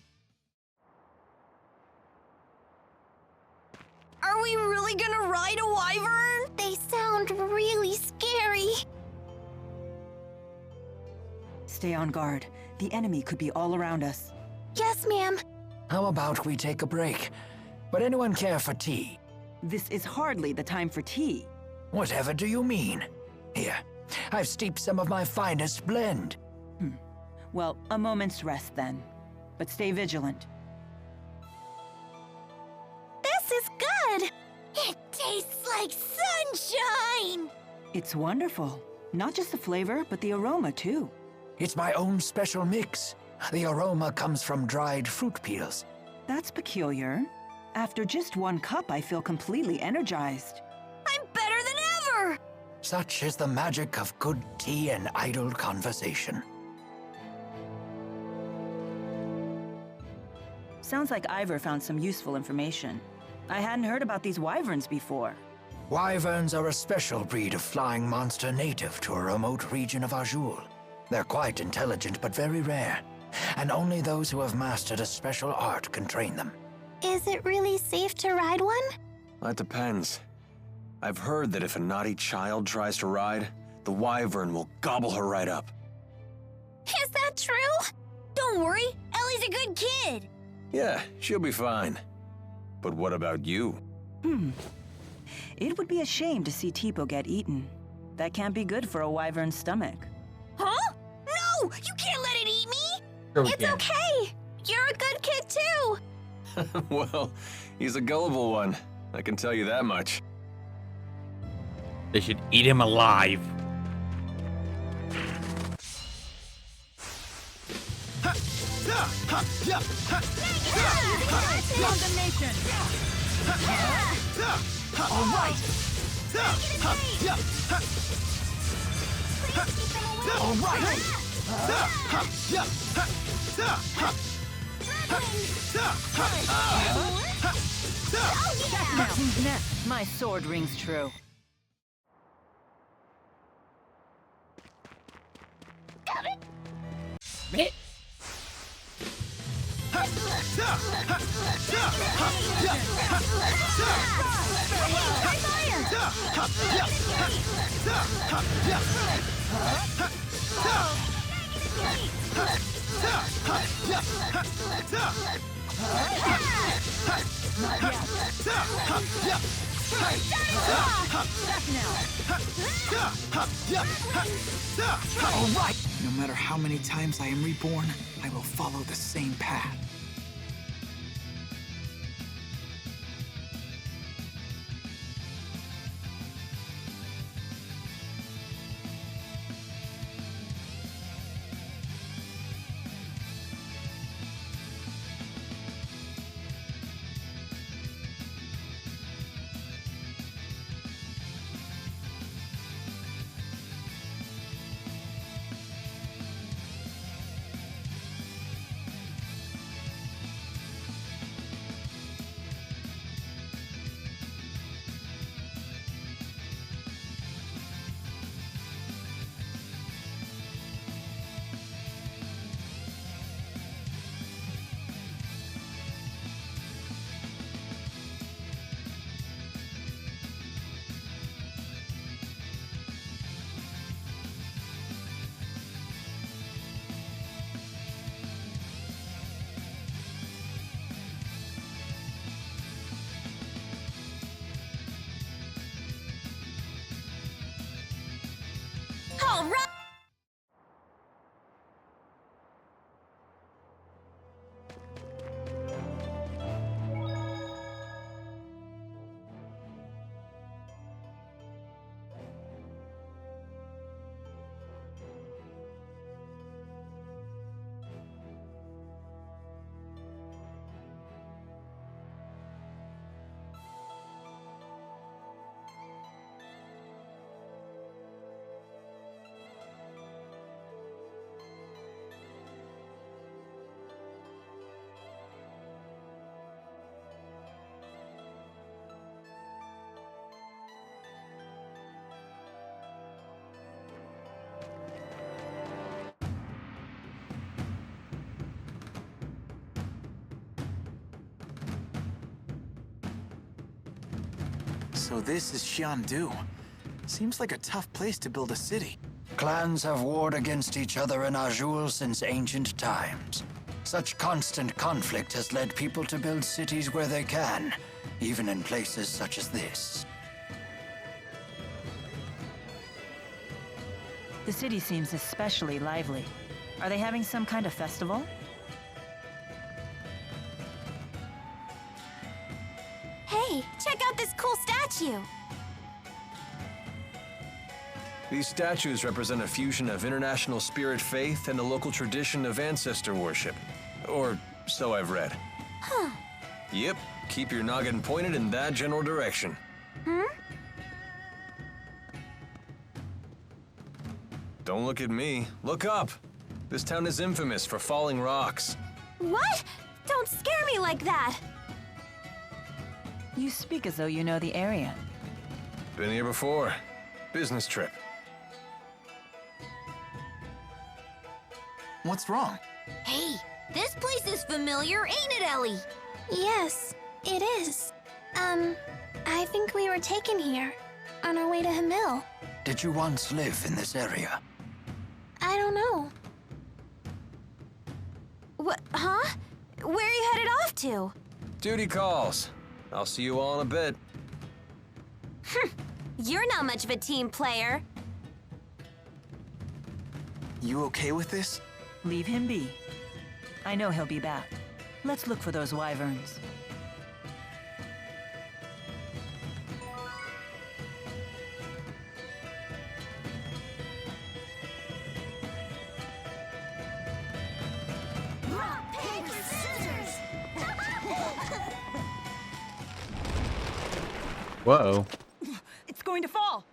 Are we really gonna ride a wyvern? They sound really scary. Stay on guard. The enemy could be all around us. Yes, ma'am. How about we take a break? Would anyone care for tea? This is hardly the time for tea. Whatever do you mean? Here, I've steeped some of my finest blend. Well, a moment's rest then. But stay vigilant. This is good. It tastes like sunshine. It's wonderful. Not just the flavor, but the aroma too. It's my own special mix. The aroma comes from dried fruit peels. That's peculiar. After just 1 cup, I feel completely energized. I'm better than ever! Such is the magic of good tea and idle conversation. Sounds like Ivor found some useful information. I hadn't heard about these wyverns before. Wyverns are a special breed of flying monster native to a remote region of Azul. They're quite intelligent but very rare, and only those who have mastered a special art can train them. Is it really safe to ride one? That depends. I've heard that if a naughty child tries to ride, the wyvern will gobble her right up. Is that true? Don't worry, Ellie's a good kid. Yeah, she'll be fine. But what about you? It would be a shame to see Tipo get eaten. That can't be good for a wyvern's stomach. Huh? No! You can't let it eat me! It's okay. You're a good kid too. Well, he's a gullible one. I can tell you that much. They should eat him alive. Condemnation! All right! All right! Who's next? My sword rings true. Meh. All right! No matter how many times I am reborn, I will follow the same path. So this is Xiandu. Seems like a tough place to build a city. Clans have warred against each other in Azul since ancient times. Such constant conflict has led people to build cities where they can, even in places such as this. The city seems especially lively. Are they having some kind of festival? Hey, check out this cool statue! These statues represent a fusion of international spirit faith and the local tradition of ancestor worship. Or so I've read. Huh. Yep, keep your noggin pointed in that general direction. Don't look at me. Look up! This town is infamous for falling rocks. What? Don't scare me like that! You speak as though you know the area. Been here before. Business trip. What's wrong? Hey, this place is familiar, ain't it, Ellie? Yes, it is. I think we were taken here, on our way to Hamil. Did you once live in this area? I don't know. What, huh? Where are you headed off to? Duty calls. I'll see you all in a bit. You're not much of a team player. You okay with this? Leave him be. I know he'll be back. Let's look for those wyverns. Rock, paper, scissors! Whoa. It's going to fall!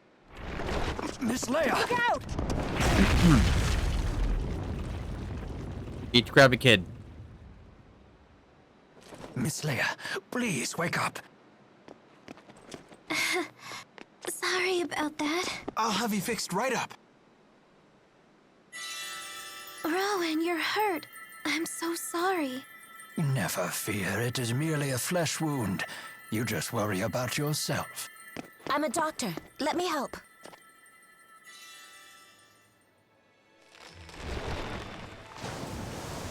Miss Leia! Look out! Each grab a kid. Miss Leia, please wake up. Sorry about that. I'll have you fixed right up. Rowan, you're hurt. I'm so sorry. Never fear, it is merely a flesh wound. You just worry about yourself. I'm a doctor. Let me help.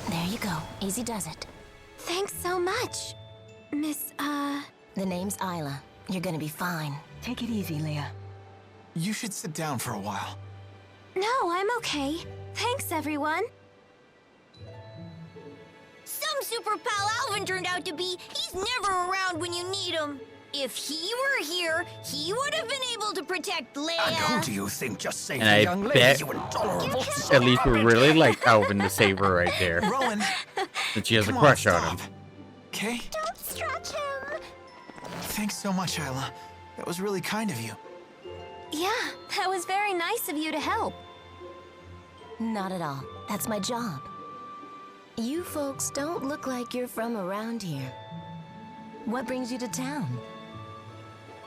There you go. Easy does it. Thanks so much, Miss, The name's Isla. You're gonna be fine. Take it easy, Leia. You should sit down for a while. No, I'm okay. Thanks, everyone. Some super pal Alvin turned out to be. He's never around when you need him. If he were here, he would have been able to protect Leia. And who do you think just saved And the I young lady, bet you intolerable at least we really like Alvin the Saver right there. Rowan, That she has a come crush on, on stop. him. Okay? Don't stretch him. Thanks so much, Isla. That was really kind of you. Yeah, that was very nice of you to help. Not at all. That's my job. You folks don't look like you're from around here. What brings you to town?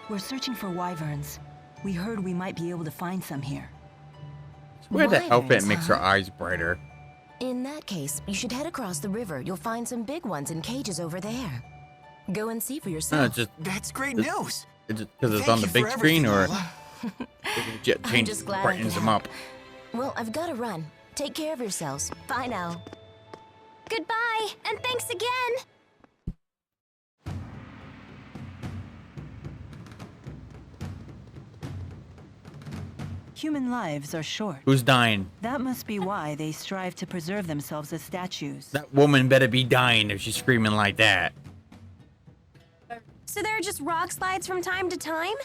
We're searching for wyverns. We heard we might be able to find some here. Where the outfit Wyverns, makes her eyes brighter. In that case, you should head across the river. You'll find some big ones in cages over there. Go and see for yourself. No, it's just That's great It's- news. because it's Thank on the you big for screen, everything, or Isla. it I'm changes, just glad I brightens could them up. Well, I've got to run. Take care of yourselves. Bye now. Goodbye, and thanks again. Human lives are short. Who's dying? That must be why they strive to preserve themselves as statues. That woman better be dying if she's screaming like that. So there are just rock slides from time to time?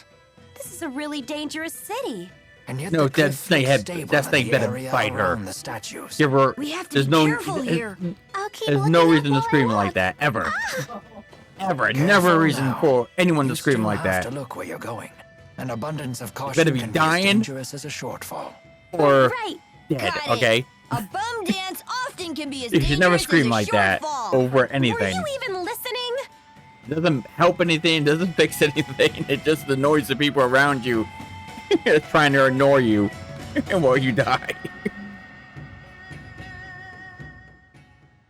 This is a really dangerous city. And yet No, the cliff Snake looks stable that in snake the better area fight her. around the statues. Give her. We have to There's be no. careful here. I'll keep There's looking no up reason to while scream I like look. that ever. Ever. Careful Never a reason now. for anyone to You scream still like have that. to look where you're going. An abundance of caution better be can dying. be as dangerous as a shortfall. Or Right. dead. Got it. Okay. A bum dance often can be as You should never dangerous scream as a like that shortfall. over anything. Were you even listening? Doesn't help anything. Doesn't fix anything. It just annoys the people around you, trying to ignore you, while you die.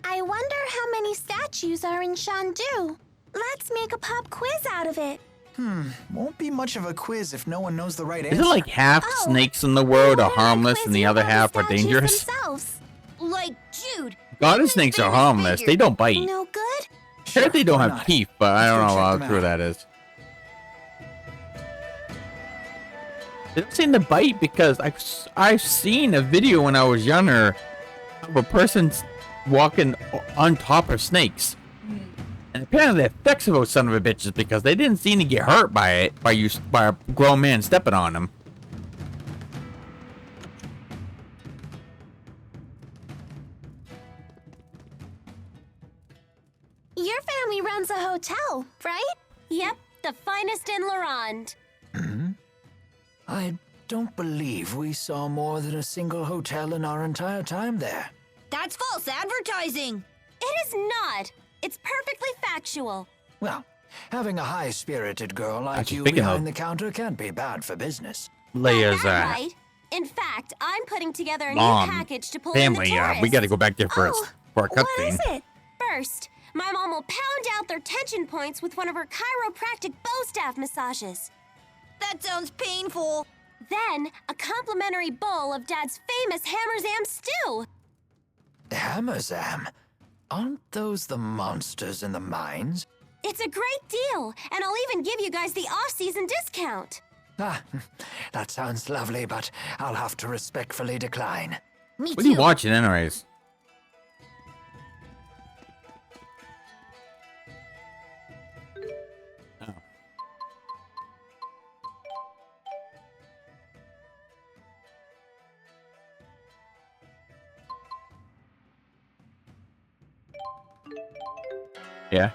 I wonder how many statues are in Shandu. Let's make a pop quiz out of it. Won't be much of a quiz if no one knows the right answer. Isn't like half Oh, snakes in the world Why are don't I harmless quiz and the you other about half are statues dangerous? themselves? Like, Jude. Goddess snakes are harmless. They don't bite. No good? Sure, they don't why have not? teeth, but I Let's don't go know check how them true out. that is. They don't seem to bite because I've seen a video when I was younger of a person walking on top of snakes. And apparently they're flexible son of a bitches because they didn't seem to get hurt by it by a grown man stepping on them. Your family runs a hotel, right? Yep, the finest in Laurent. I don't believe we saw more than a single hotel in our entire time there. That's false advertising. It is not. It's perfectly factual. Well, having a high-spirited girl like Actually, you speaking behind of- the counter can't be bad for business. Leia's That right? In fact, I'm putting together a new mom, package to pull in the family, tourists. we gotta go back there first Oh, for a what cutscene. is it? First, my mom will pound out their tension points with one of her chiropractic bow staff massages. That sounds painful. Then, a complimentary bowl of Dad's famous Hammerzam stew. Hammerzam? Aren't those the monsters in the mines? It's a great deal, and I'll even give you guys the off-season discount. Ah, that sounds lovely, but I'll have to respectfully decline. Me What are you watching anyways? Oh. Yeah.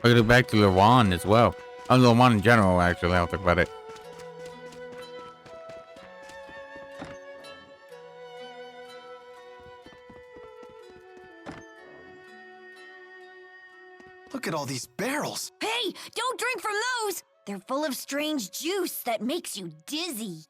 I gotta go back to Lawan as well. Lawan in general, actually, I'll talk about it. Look at all these barrels. Hey, don't drink from those! They're full of strange juice that makes you dizzy.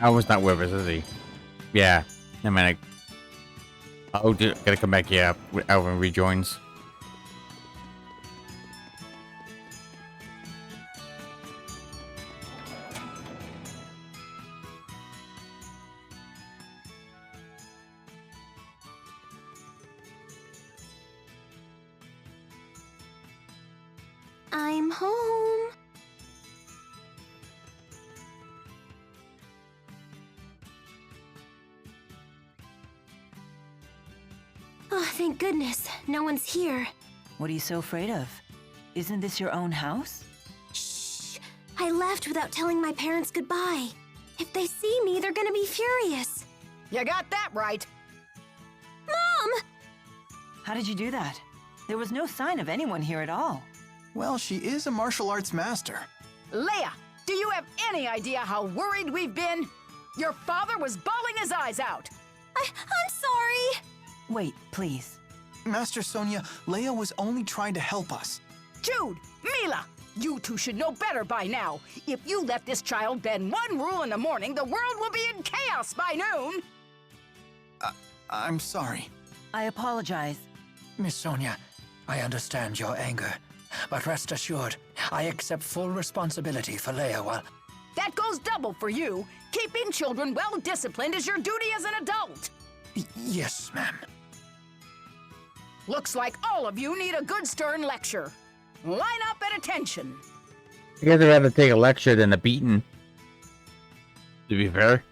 I was not with us, is he? Yeah. I mean, oh, dude, gotta come back. Yeah, when Alvin rejoins. I'm home. Oh, thank goodness. No one's here. What are you so afraid of? Isn't this your own house? Shh! I left without telling my parents goodbye. If they see me, they're gonna be furious. You got that right. Mom! How did you do that? There was no sign of anyone here at all. Well, she is a martial arts master. Leia, do you have any idea how worried we've been? Your father was bawling his eyes out. I'm sorry. Wait, please. Master Sonia, Leia was only trying to help us. Jude, Mila, you two should know better by now. If you let this child bend one rule in the morning, the world will be in chaos by noon. I'm sorry. I apologize. Miss Sonia, I understand your anger, but rest assured, I accept full responsibility for Leia while... That goes double for you. Keeping children well disciplined is your duty as an adult. Yes, ma'am. Looks like all of you need a good stern lecture. Line up at attention. I guess I'd rather take a lecture than a beating. To be fair.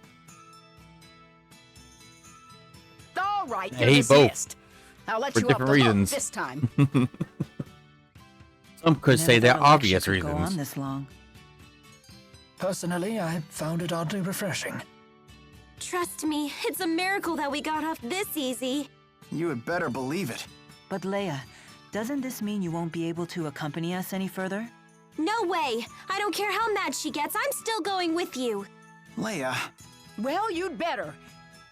All right, I you're hate both. dismissed. I'll let For you off the different reasons. hook this time. Some could say they're Never thought a lecture obvious could go on reasons. this long. Personally, I found it oddly refreshing. Trust me, it's a miracle that we got off this easy. You had better believe it. But Leia, doesn't this mean you won't be able to accompany us any further? No way! I don't care how mad she gets, I'm still going with you. Leia, Well, you'd better.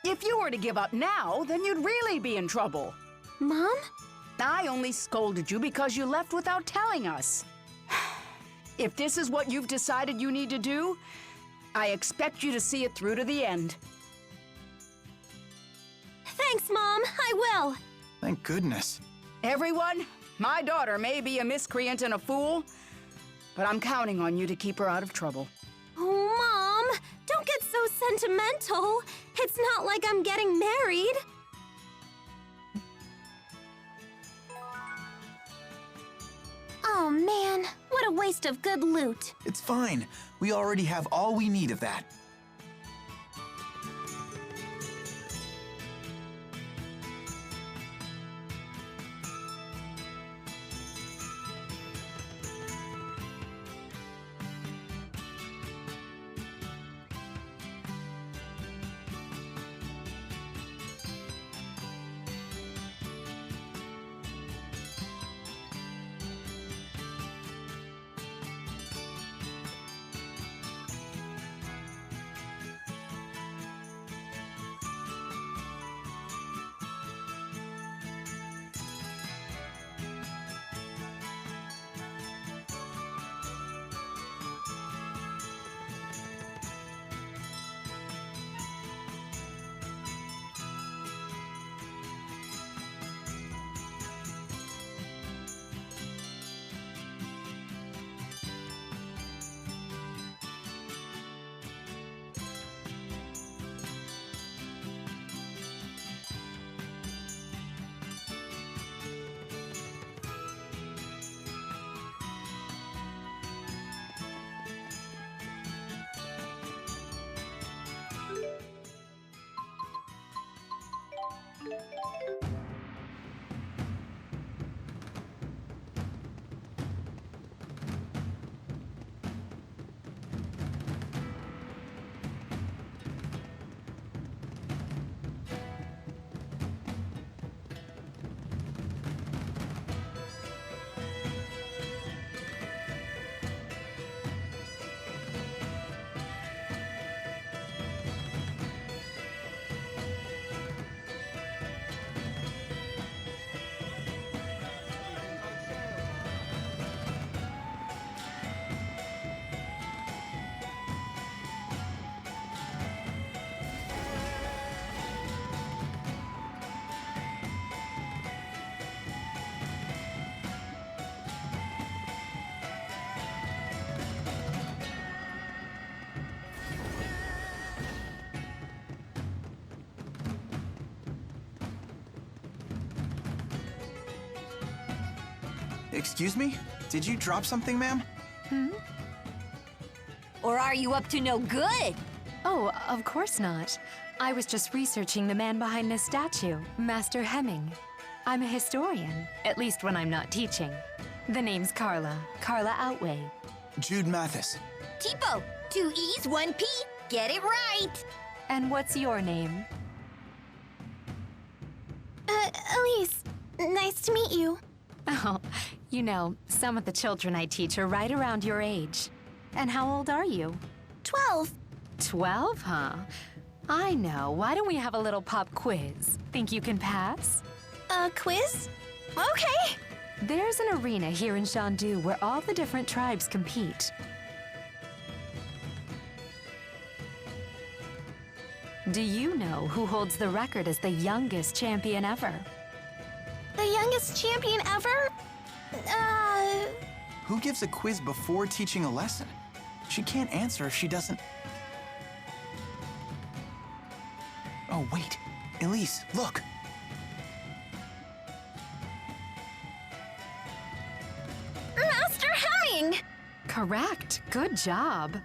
If you were to give up now, then you'd really be in trouble. Mom? I only scolded you because you left without telling us. If this is what you've decided you need to do, I expect you to see it through to the end. Thanks, Mom. I will. thank goodness. Everyone, my daughter may be a miscreant and a fool, but I'm counting on you to keep her out of trouble. Oh, Mom, don't get so sentimental. It's not like I'm getting married. Oh, man, what a waste of good loot. It's fine. We already have all we need of that. Excuse me? Did you drop something, ma'am? Or are you up to no good? Oh, of course not. I was just researching the man behind this statue, Master Hemming. I'm a historian, at least when I'm not teaching. The name's Carla Outway. Jude Mathis. Tipo, 2 E's, 1 P. Get it right. And what's your name? Elise. Nice to meet you. Oh, you know, some of the children I teach are right around your age. And how old are you? 12. 12, huh? I know. Why don't we have a little pop quiz? Think you can pass? A quiz? Okay. There's an arena here in Shandu where all the different tribes compete. Do you know who holds the record as the youngest champion ever? The youngest champion ever? Who gives a quiz before teaching a lesson? She can't answer if she doesn't... Oh, wait. Elise, look. Master Hemming! Correct. Good job.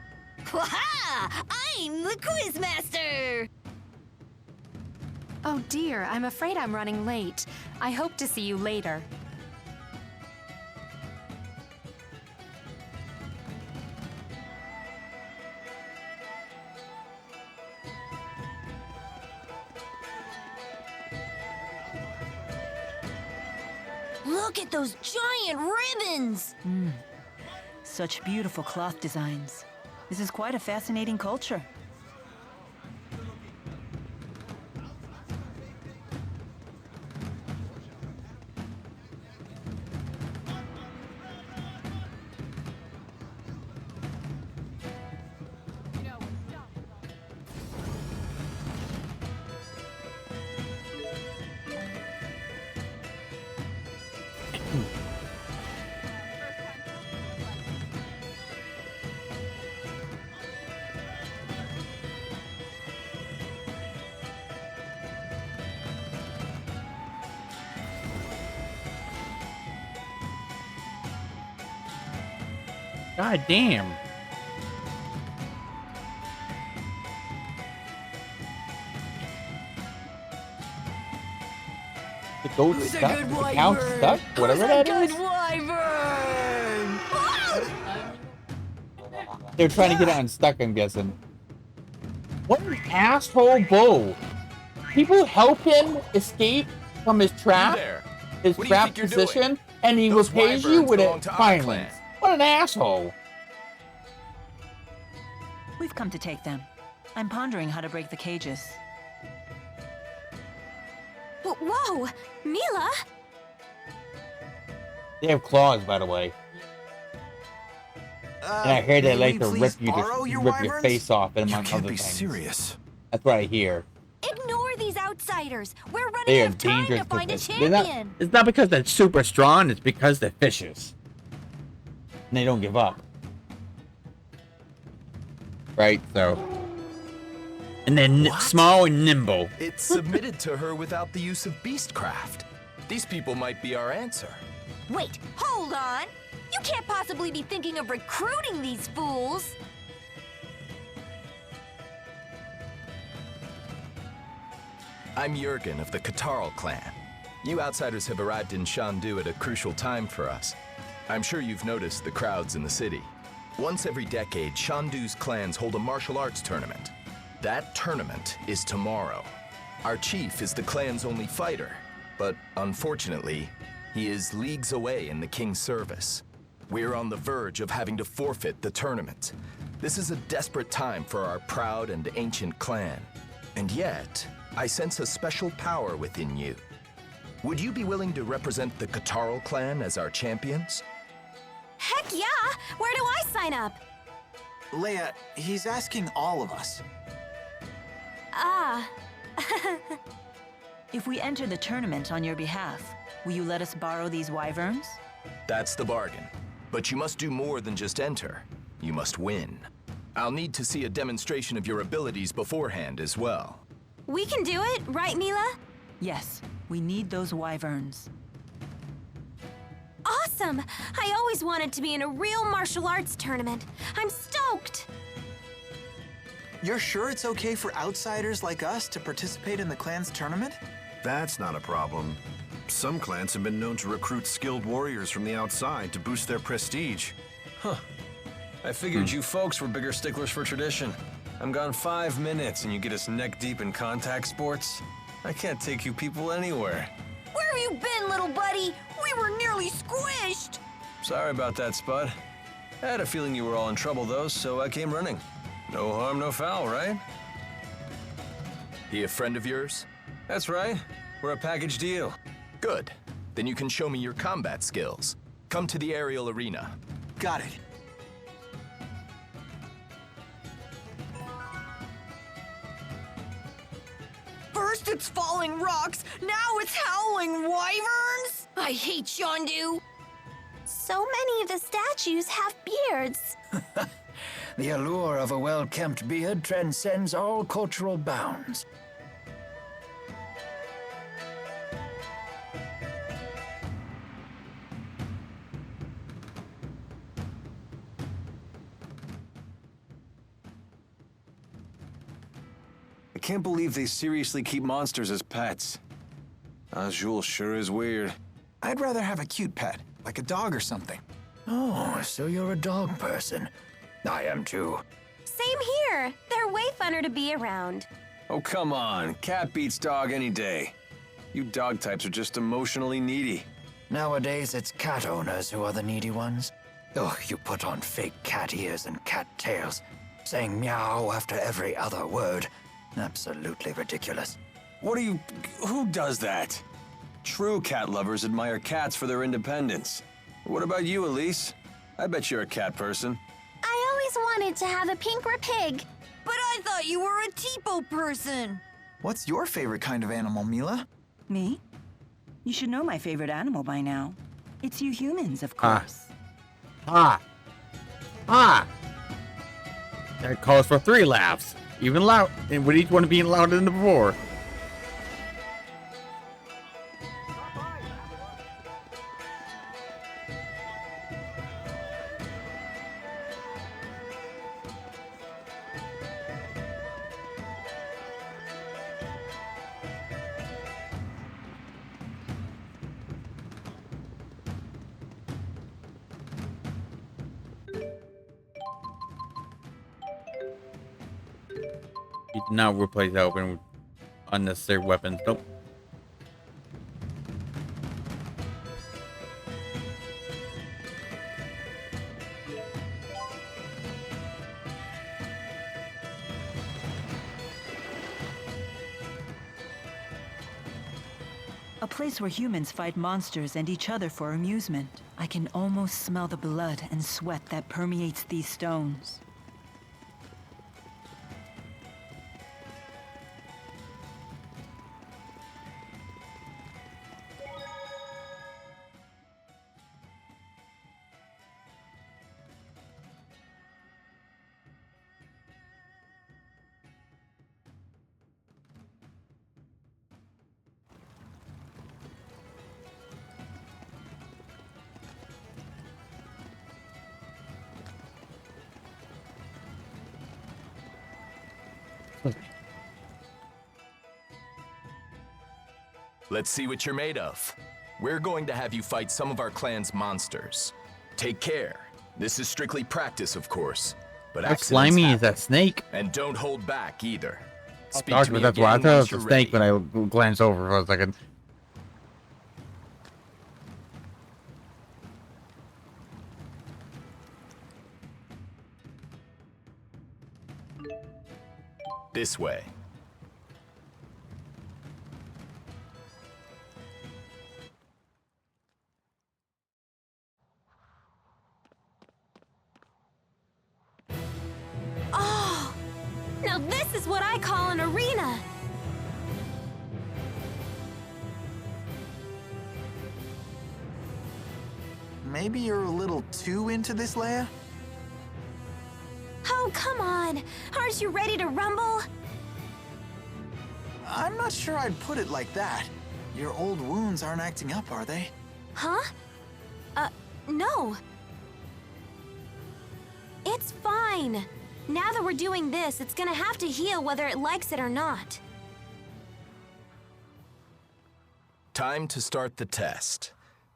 Waha! I'm the quiz master! Oh dear, I'm afraid I'm running late. I hope to see you later. Look at those giant ribbons! Such beautiful cloth designs. This is quite a fascinating culture. God damn. The goat stuck? The cow stuck? Whatever that is? They're trying to get it unstuck, I'm guessing. What an asshole bull. People help him escape from his trap, his trap position, and he repays you with violence. What an asshole. We've come to take them. I'm pondering how to break the cages. Whoa! Mila! They have claws, by the way. And I hear they like to rip your face off, and among other things. Serious. That's what I hear. Ignore these outsiders! We're running They out are of time dangerous to find a because they're not. champion! It's not because they're super strong. It's because they're vicious. And they don't give up. Right, so. And then small and nimble. It's submitted to her without the use of beastcraft. These people might be our answer. Wait, hold on! You can't possibly be thinking of recruiting these fools! I'm Jurgen of the Katarl clan. You outsiders have arrived in Shandu at a crucial time for us. I'm sure you've noticed the crowds in the city. Once every decade, Shandu's clans hold a martial arts tournament. That tournament is tomorrow. Our chief is the clan's only fighter, but unfortunately, he is leagues away in the king's service. We're on the verge of having to forfeit the tournament. This is a desperate time for our proud and ancient clan. And yet, I sense a special power within you. Would you be willing to represent the Katarl clan as our champions? Heck yeah! Where do I sign up? Leia, he's asking all of us. If we enter the tournament on your behalf, will you let us borrow these wyverns? That's the bargain. But you must do more than just enter. You must win. I'll need to see a demonstration of your abilities beforehand as well. We can do it, right, Mila? Yes, we need those wyverns. Awesome! I always wanted to be in a real martial arts tournament. I'm stoked! You're sure it's okay for outsiders like us to participate in the clan's tournament? That's not a problem. Some clans have been known to recruit skilled warriors from the outside to boost their prestige. Huh. I figured you folks were bigger sticklers for tradition. I'm gone 5 minutes and you get us neck deep in contact sports? I can't take you people anywhere. Where have you been, little buddy? We were nearly squished! Sorry about that, Spud. I had a feeling you were all in trouble, though, so I came running. No harm, no foul, right? He a friend of yours? That's right. We're a package deal. Good. Then you can show me your combat skills. Come to the aerial arena. Got it. First it's falling rocks, now it's howling wyverns! I hate Shandu! So many of the statues have beards. The allure of a well-kempt beard transcends all cultural bounds. I can't believe they seriously keep monsters as pets. Azul sure is weird. I'd rather have a cute pet, like a dog or something. Oh, so you're a dog person. I am too. Same here. They're way funner to be around. Oh, come on. Cat beats dog any day. You dog types are just emotionally needy. Nowadays, it's cat owners who are the needy ones. Oh, you put on fake cat ears and cat tails, saying meow after every other word. Absolutely ridiculous. Who does that? True cat lovers admire cats for their independence. What about you, Elise? I bet you're a cat person. I always wanted to have a pink pig. But I thought you were a Tipo person! What's your favorite kind of animal, Mila? Me? You should know my favorite animal by now. It's you humans, of course. That calls for 3 laughs. Even loud, and with each one being louder than before. You do not replace that weapon with unnecessary weapons. Nope. A place where humans fight monsters and each other for amusement. I can almost smell the blood and sweat that permeates these stones. Let's see what you're made of. We're going to have you fight some of our clan's monsters. Take care. This is strictly practice, of course. But How accidents slimy is happen. that snake? And don't hold back either. Speak Dark, to but me that's why I again thought it once was a you're snake ready. when I glanced over for a second. This way. Oh! Now this is what I call an arena! Maybe you're a little too into this, Leia? Oh, come on! Aren't you ready to rumble? I'm not sure I'd put it like that. Your old wounds aren't acting up, are they? Huh? No. It's fine. Now that we're doing this, it's gonna have to heal whether it likes it or not. Time to start the test.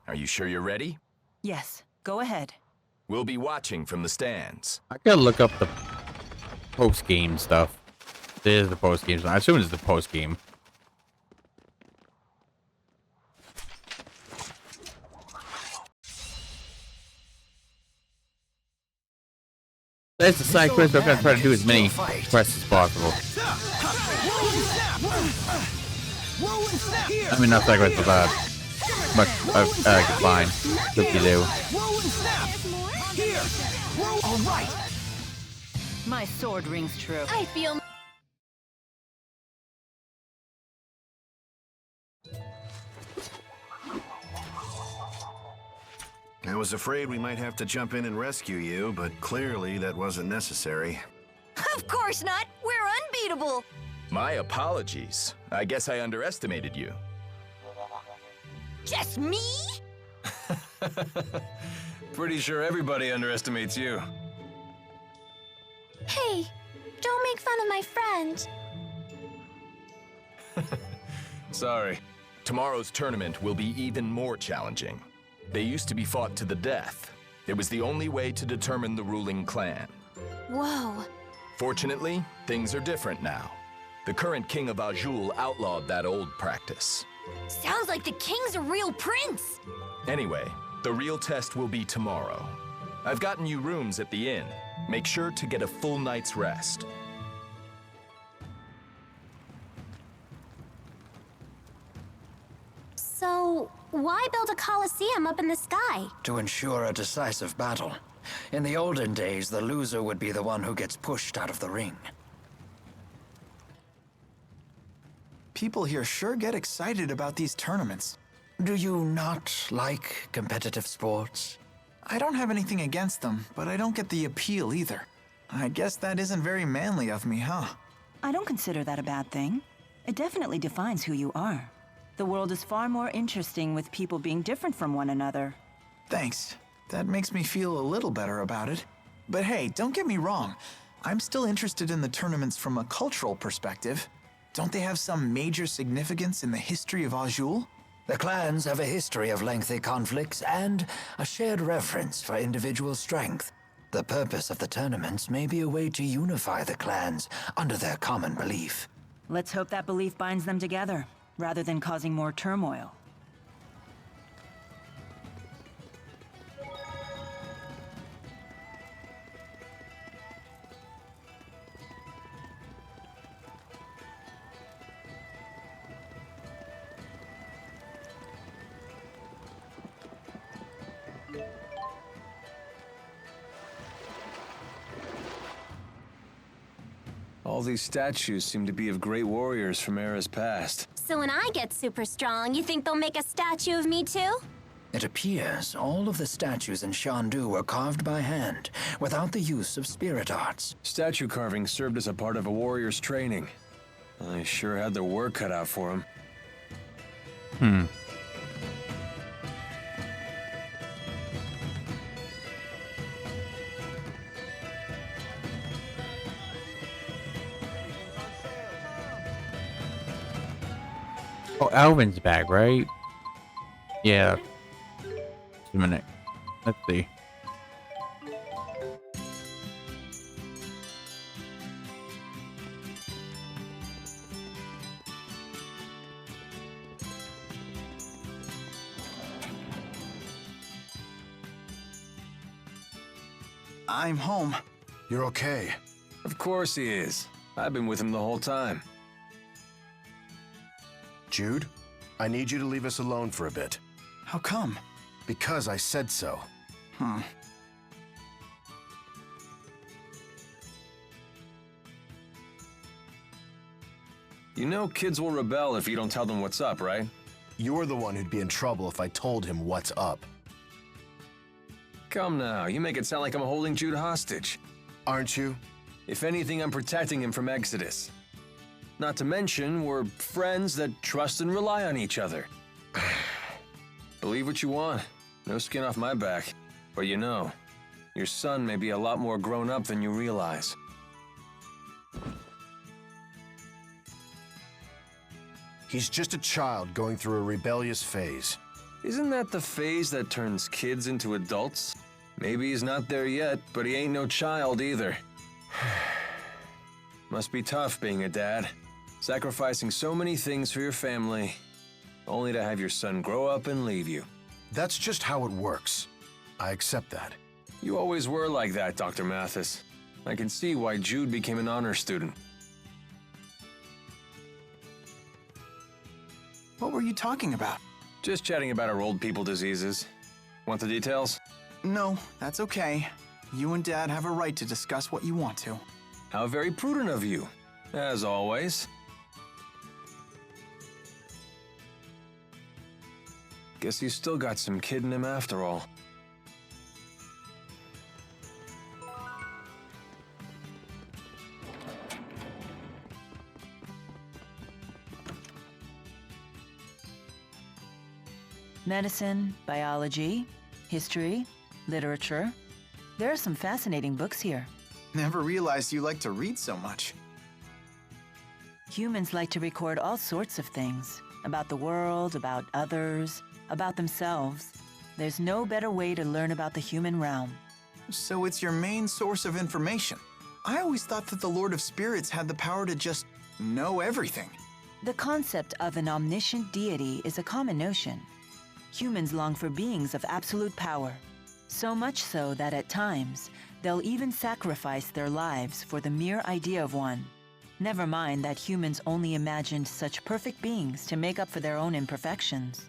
Are you sure you're ready? Yes, go ahead. We'll be watching from the stands. I gotta look up the post-game stuff. There's the post-game. I assume it's the post-game. That's the side quest. I'm gonna try to do as many quests as possible. I mean, not side quests, but much I can find. Loop-de-doo. All right. My sword rings true. I feel... I was afraid we might have to jump in and rescue you, but clearly that wasn't necessary. Of course not. We're unbeatable. My apologies. I guess I underestimated you. Just me? Pretty sure everybody underestimates you. Hey, don't make fun of my friend. Sorry. Tomorrow's tournament will be even more challenging. They used to be fought to the death. It was the only way to determine the ruling clan. Whoa. Fortunately, things are different now. The current king of Azul outlawed that old practice. Sounds like the king's a real prince. Anyway, the real test will be tomorrow. I've gotten you rooms at the inn. Make sure to get a full night's rest. So, why build a coliseum up in the sky? To ensure a decisive battle. In the olden days, the loser would be the one who gets pushed out of the ring. People here sure get excited about these tournaments. Do you not like competitive sports? I don't have anything against them, but I don't get the appeal either. I guess that isn't very manly of me, huh? I don't consider that a bad thing. It definitely defines who you are. The world is far more interesting with people being different from one another. Thanks. That makes me feel a little better about it. But hey, don't get me wrong. I'm still interested in the tournaments from a cultural perspective. Don't they have some major significance in the history of Azul? The clans have a history of lengthy conflicts and a shared reverence for individual strength. The purpose of the tournaments may be a way to unify the clans under their common belief. Let's hope that belief binds them together, rather than causing more turmoil. All these statues seem to be of great warriors from eras past. So when I get super strong, you think they'll make a statue of me too? It appears all of the statues in Shandu were carved by hand, without the use of spirit arts. Statue carving served as a part of a warrior's training. I sure had their work cut out for them. Oh, Alvin's back, right? Yeah. Just a minute. Let's see. I'm home. You're okay. Of course he is. I've been with him the whole time. Jude, I need you to leave us alone for a bit. How come? Because I said so. You know kids will rebel if you don't tell them what's up, right? You're the one who'd be in trouble if I told him what's up. Come now, you make it sound like I'm holding Jude hostage. Aren't you? If anything, I'm protecting him from Exodus. Not to mention, we're friends that trust and rely on each other. Believe what you want. No skin off my back. But you know, your son may be a lot more grown up than you realize. He's just a child going through a rebellious phase. Isn't that the phase that turns kids into adults? Maybe he's not there yet, but he ain't no child either. Must be tough being a dad. Sacrificing so many things for your family, only to have your son grow up and leave you. That's just how it works. I accept that. You always were like that, Dr. Mathis. I can see why Jude became an honor student. What were you talking about? Just chatting about our old people diseases. Want the details? No, that's okay. You and Dad have a right to discuss what you want to. How very prudent of you, as always. Guess he's still got some kid in him after all. Medicine, biology, history, literature. There are some fascinating books here. Never realized you like to read so much. Humans like to record all sorts of things. About the world, about others, about themselves. There's no better way to learn about the human realm. So it's your main source of information. I always thought that the Lord of Spirits had the power to just know everything. The concept of an omniscient deity is a common notion. Humans long for beings of absolute power. So much so that at times, they'll even sacrifice their lives for the mere idea of one. Never mind that humans only imagined such perfect beings to make up for their own imperfections.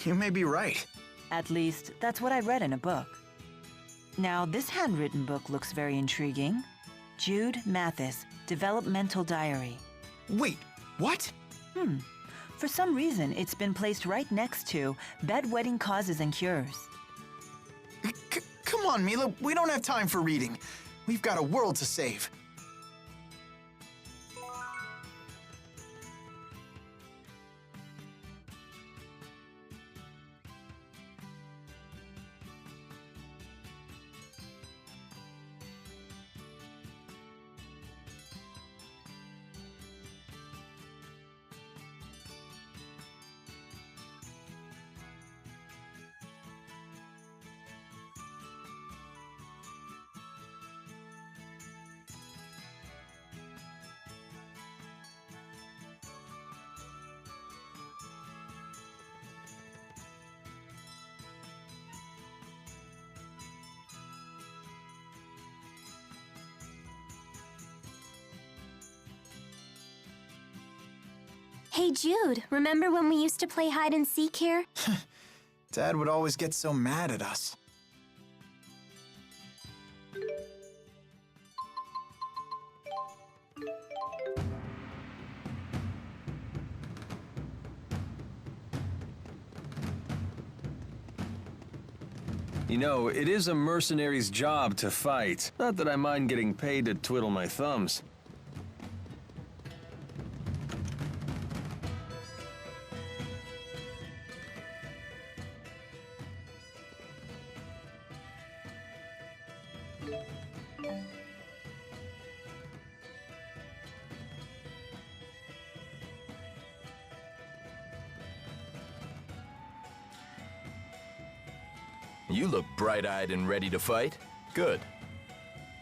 You may be right. At least, that's what I read in a book. Now, this handwritten book looks very intriguing. Jude Mathis, Developmental Diary. Wait, what? For some reason, it's been placed right next to Bedwetting Causes and Cures. Come on, Mila, we don't have time for reading. We've got a world to save. Hey, Jude, remember when we used to play hide and seek here? Dad would always get so mad at us. You know, it is a mercenary's job to fight. Not that I mind getting paid to twiddle my thumbs. You look bright-eyed and ready to fight. Good.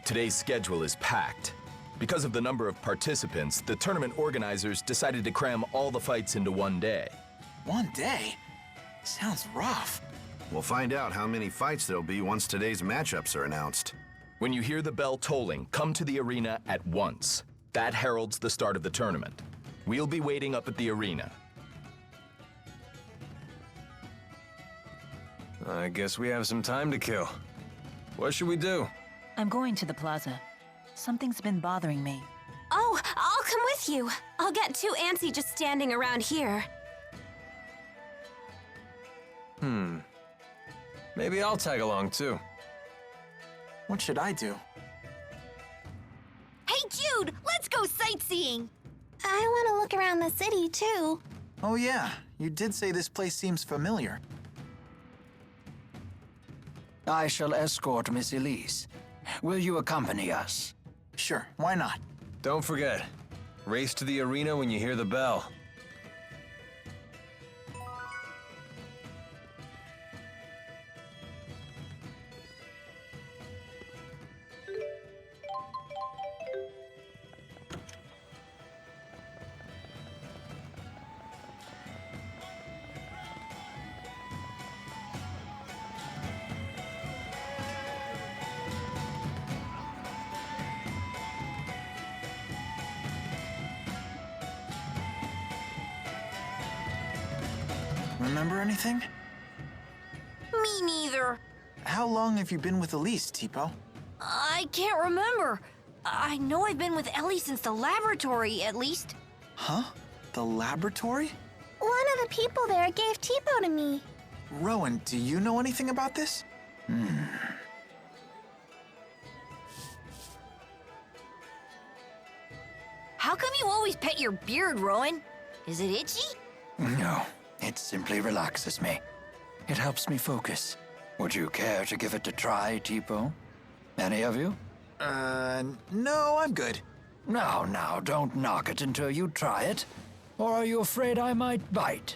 Today's schedule is packed. Because of the number of participants, the tournament organizers decided to cram all the fights into one day. One day? Sounds rough. We'll find out how many fights there'll be once today's matchups are announced. When you hear the bell tolling, come to the arena at once. That heralds the start of the tournament. We'll be waiting up at the arena. I guess we have some time to kill. What should we do? I'm going to the plaza. Something's been bothering me. Oh, I'll come with you. I'll get too antsy just standing around here. Maybe I'll tag along too. What should I do? Hey, Jude, let's go sightseeing! I want to look around the city, too. Oh yeah, you did say this place seems familiar. I shall escort Miss Elise. Will you accompany us? Sure, why not? Don't forget, race to the arena when you hear the bell. Remember anything? Me neither. How long have you been with Elise, Tipo? I can't remember. I know I've been with Ellie since the laboratory, at least. Huh? The laboratory? One of the people there gave Tipo to me. Rowan, do you know anything about this? How come you always pet your beard, Rowan? Is it itchy? No, it simply relaxes me. It helps me focus. Would you care to give it a try, Tipo? Any of you? No, I'm good. Now, don't knock it until you try it. Or are you afraid I might bite?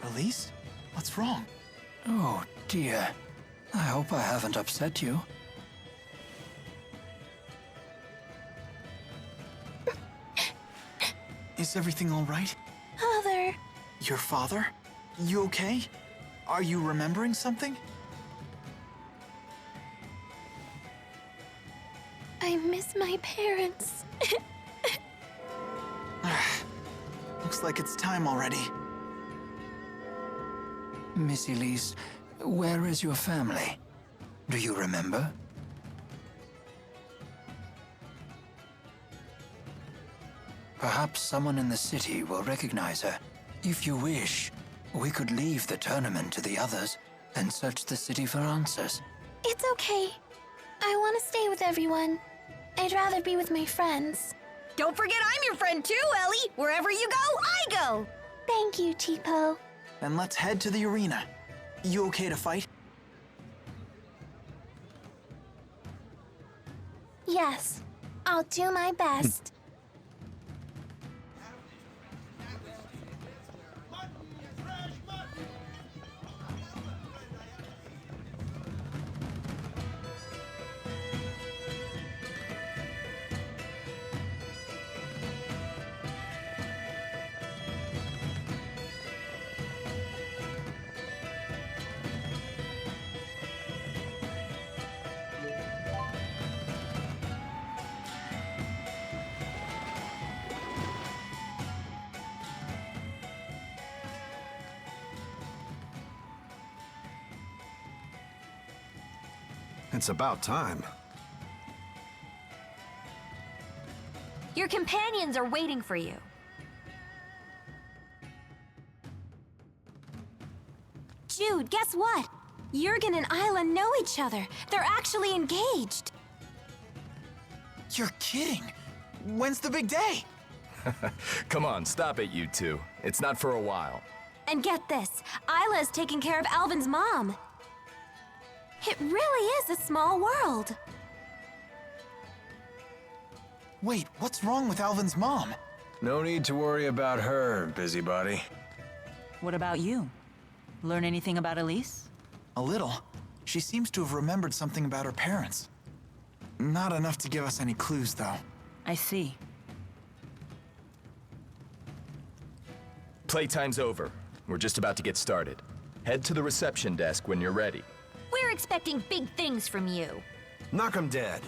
Elise? What's wrong? Oh, dear. I hope I haven't upset you. Is everything all right? Father. Your father? You okay? Are you remembering something? I miss my parents. Looks like it's time already. Miss Elise, where is your family? Do you remember? Perhaps someone in the city will recognize her. If you wish, we could leave the tournament to the others and search the city for answers. It's okay. I want to stay with everyone. I'd rather be with my friends. Don't forget I'm your friend too, Ellie. Wherever you go, I go. Thank you, Tipo. Then let's head to the arena. You okay to fight? Yes, I'll do my best. It's about time. Your companions are waiting for you. Jude, guess what? Jurgen and Isla know each other. They're actually engaged. You're kidding. When's the big day? Come on, stop it, you two. It's not for a while. And get this, Isla is taking care of Alvin's mom. It really is a small world. Wait, what's wrong with Alvin's mom? No need to worry about her, busybody. What about you? Learn anything about Elise? A little. She seems to have remembered something about her parents. Not enough to give us any clues, though. I see. Playtime's over. We're just about to get started. Head to the reception desk when you're ready. We're expecting big things from you. Knock 'em dead.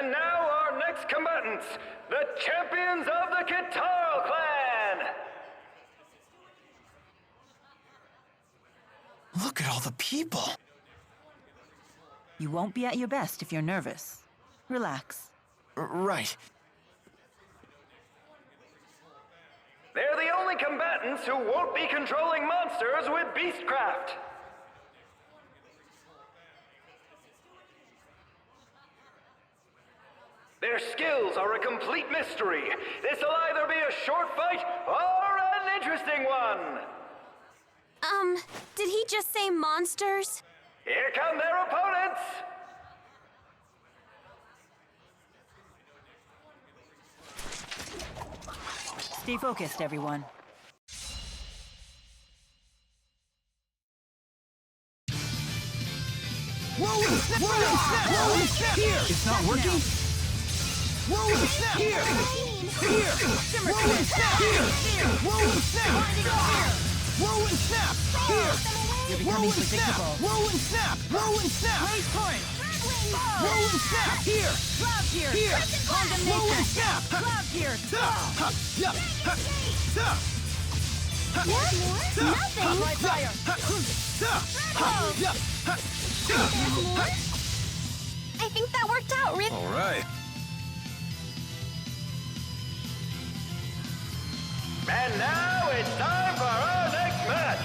And now our next combatants, the champions of the Kitaro clan! Look at all the people. You won't be at your best if you're nervous. Relax. Right. They're the only combatants who won't be controlling monsters with beastcraft. Their skills are a complete mystery. This'll either be a short fight or an interesting one. Did he just say monsters? Here come their opponents! Stay focused, everyone. Rolling snap! Rolling snap! Rolling snap! Here! It's not working? Rolling snap! Here! Here! Rolling snap! Here! Rolling snap! Rolling snap! Here! You're becoming predictable. Rolling snap! Rolling snap! Raise point! Rolling snap! Here! Cloud here! Here! Rolling snap! Cloud here! Nothing! Light fire! I think that worked out, Rip. All right. And now it's time for our next match.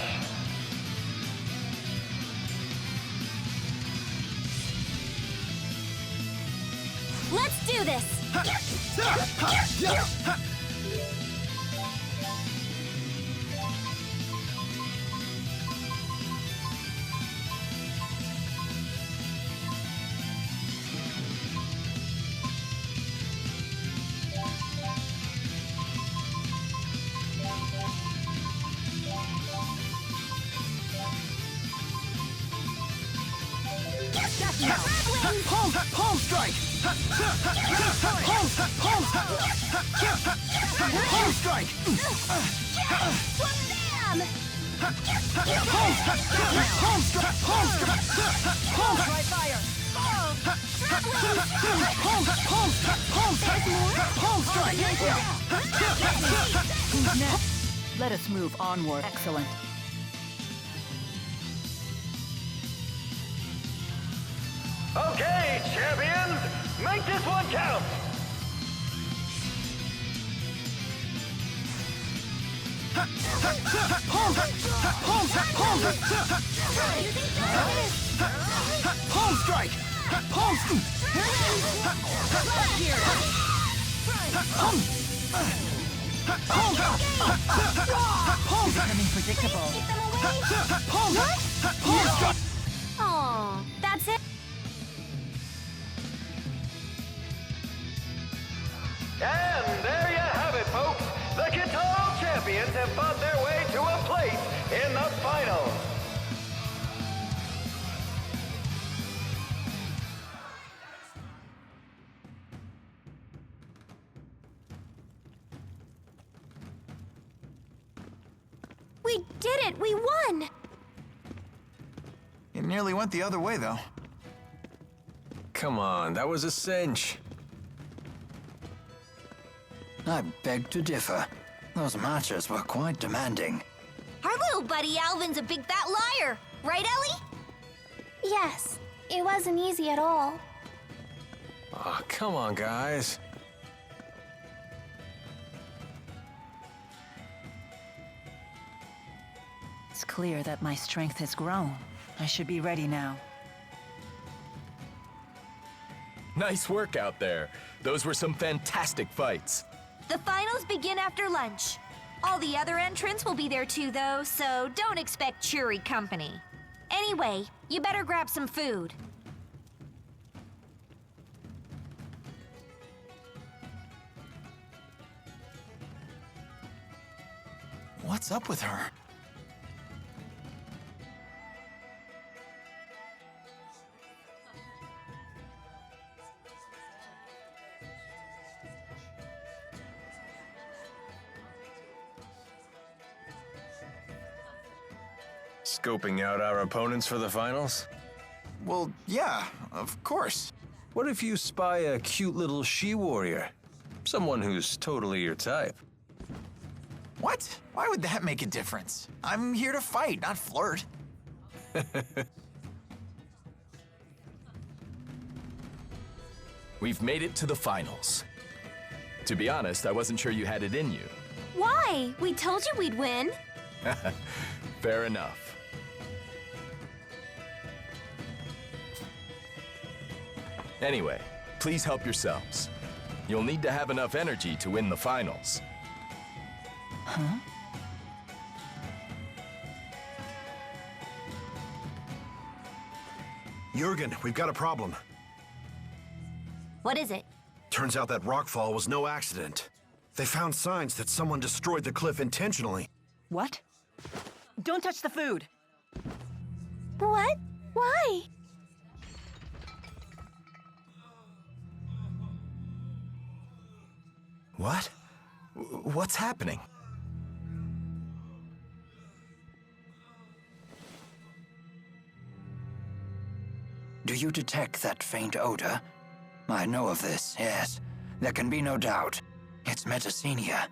Let's do this! Palm strike! Palm strike! Who's next? Let us move onward. Excellent. Okay, champions, make this one count. Palm strike! Palm Becoming predictable. Oh, that's it? And there you have it, folks. The Kitaro champions have fought their way to a place in the finals. We did it! We won! It nearly went the other way, though. Come on, that was a cinch. I beg to differ. Those matches were quite demanding. Our little buddy Alvin's a big fat liar! Right, Ellie? Yes, it wasn't easy at all. Aw, come on, guys. It's clear that my strength has grown. I should be ready now. Nice work out there. Those were some fantastic fights. The finals begin after lunch. All the other entrants will be there too, though, so don't expect cheery company. Anyway, you better grab some food. What's up with her? Scoping out our opponents for the finals? Well, yeah, of course. What if you spy a cute little she-warrior? Someone who's totally your type. What? Why would that make a difference? I'm here to fight, not flirt. We've made it to the finals. To be honest, I wasn't sure you had it in you. Why? We told you we'd win. Fair enough. Anyway, please help yourselves. You'll need to have enough energy to win the finals. Huh? Jurgen, we've got a problem. What is it? Turns out that rockfall was no accident. They found signs that someone destroyed the cliff intentionally. What? Don't touch the food! What? Why? What? What's happening? Do you detect that faint odor? I know of this, yes. There can be no doubt. It's metacenia,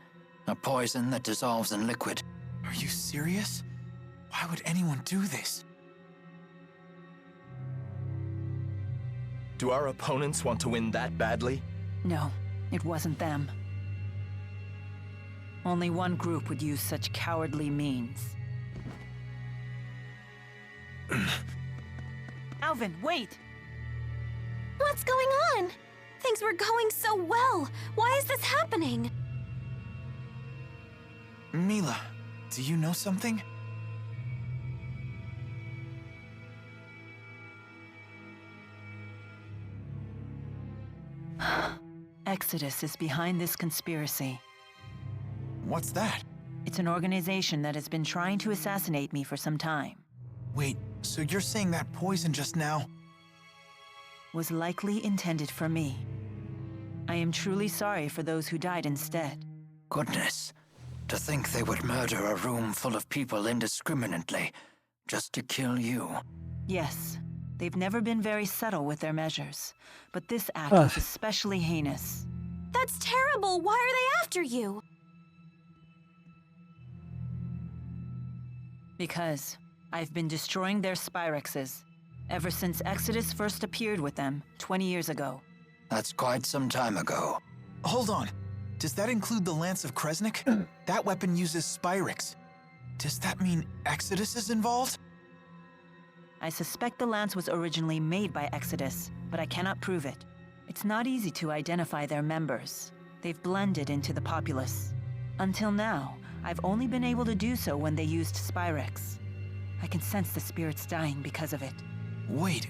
a poison that dissolves in liquid. Are you serious? Why would anyone do this? Do our opponents want to win that badly? No, it wasn't them. Only one group would use such cowardly means. Alvin, wait! What's going on? Things were going so well. Why is this happening? Mila, do you know something? Exodus is behind this conspiracy. What's that? It's an organization that has been trying to assassinate me for some time. Wait, so you're saying that poison just now was likely intended for me. I am truly sorry for those who died instead. Goodness, to think they would murder a room full of people indiscriminately, just to kill you. Yes, they've never been very subtle with their measures, but this act was especially heinous. That's terrible. Why are they after you? Because I've been destroying their Spyrexes ever since Exodus first appeared with them 20 years ago. That's quite some time ago. Hold on. Does that include the Lance of Kresnik? That weapon uses Spyrex. Does that mean Exodus is involved? I suspect the lance was originally made by Exodus, but I cannot prove it. It's not easy to identify their members. They've blended into the populace. Until now, I've only been able to do so when they used Spyrex. I can sense the spirits dying because of it. Wait,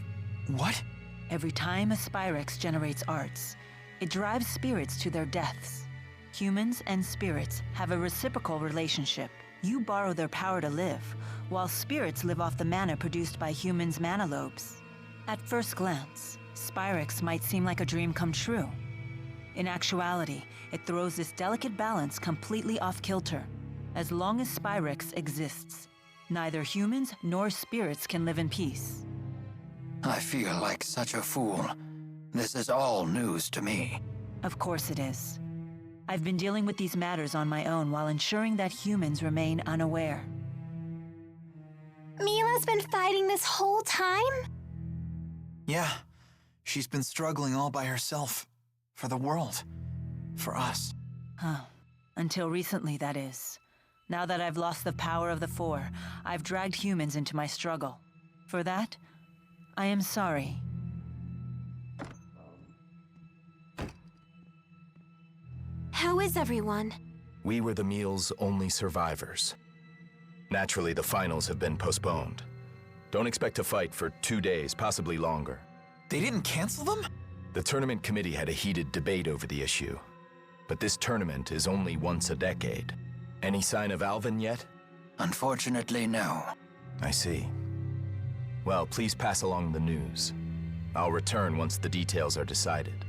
what? Every time a Spyrex generates arts, it drives spirits to their deaths. Humans and spirits have a reciprocal relationship. You borrow their power to live, while spirits live off the mana produced by humans' mana lobes. At first glance, Spyrex might seem like a dream come true. In actuality, it throws this delicate balance completely off kilter. As long as Spyrex exists, neither humans nor spirits can live in peace. I feel like such a fool. This is all news to me. Of course it is. I've been dealing with these matters on my own while ensuring that humans remain unaware. Mila's been fighting this whole time? Yeah. She's been struggling all by herself. For the world. For us. Huh. Until recently, that is. Now that I've lost the power of the Four, I've dragged humans into my struggle. For that, I am sorry. How is everyone? We were the meal's only survivors. Naturally, the finals have been postponed. Don't expect to fight for 2 days, possibly longer. They didn't cancel them? The tournament committee had a heated debate over the issue. But this tournament is only once a decade. Any sign of Alvin yet? Unfortunately, no. I see. Well, please pass along the news. I'll return once the details are decided.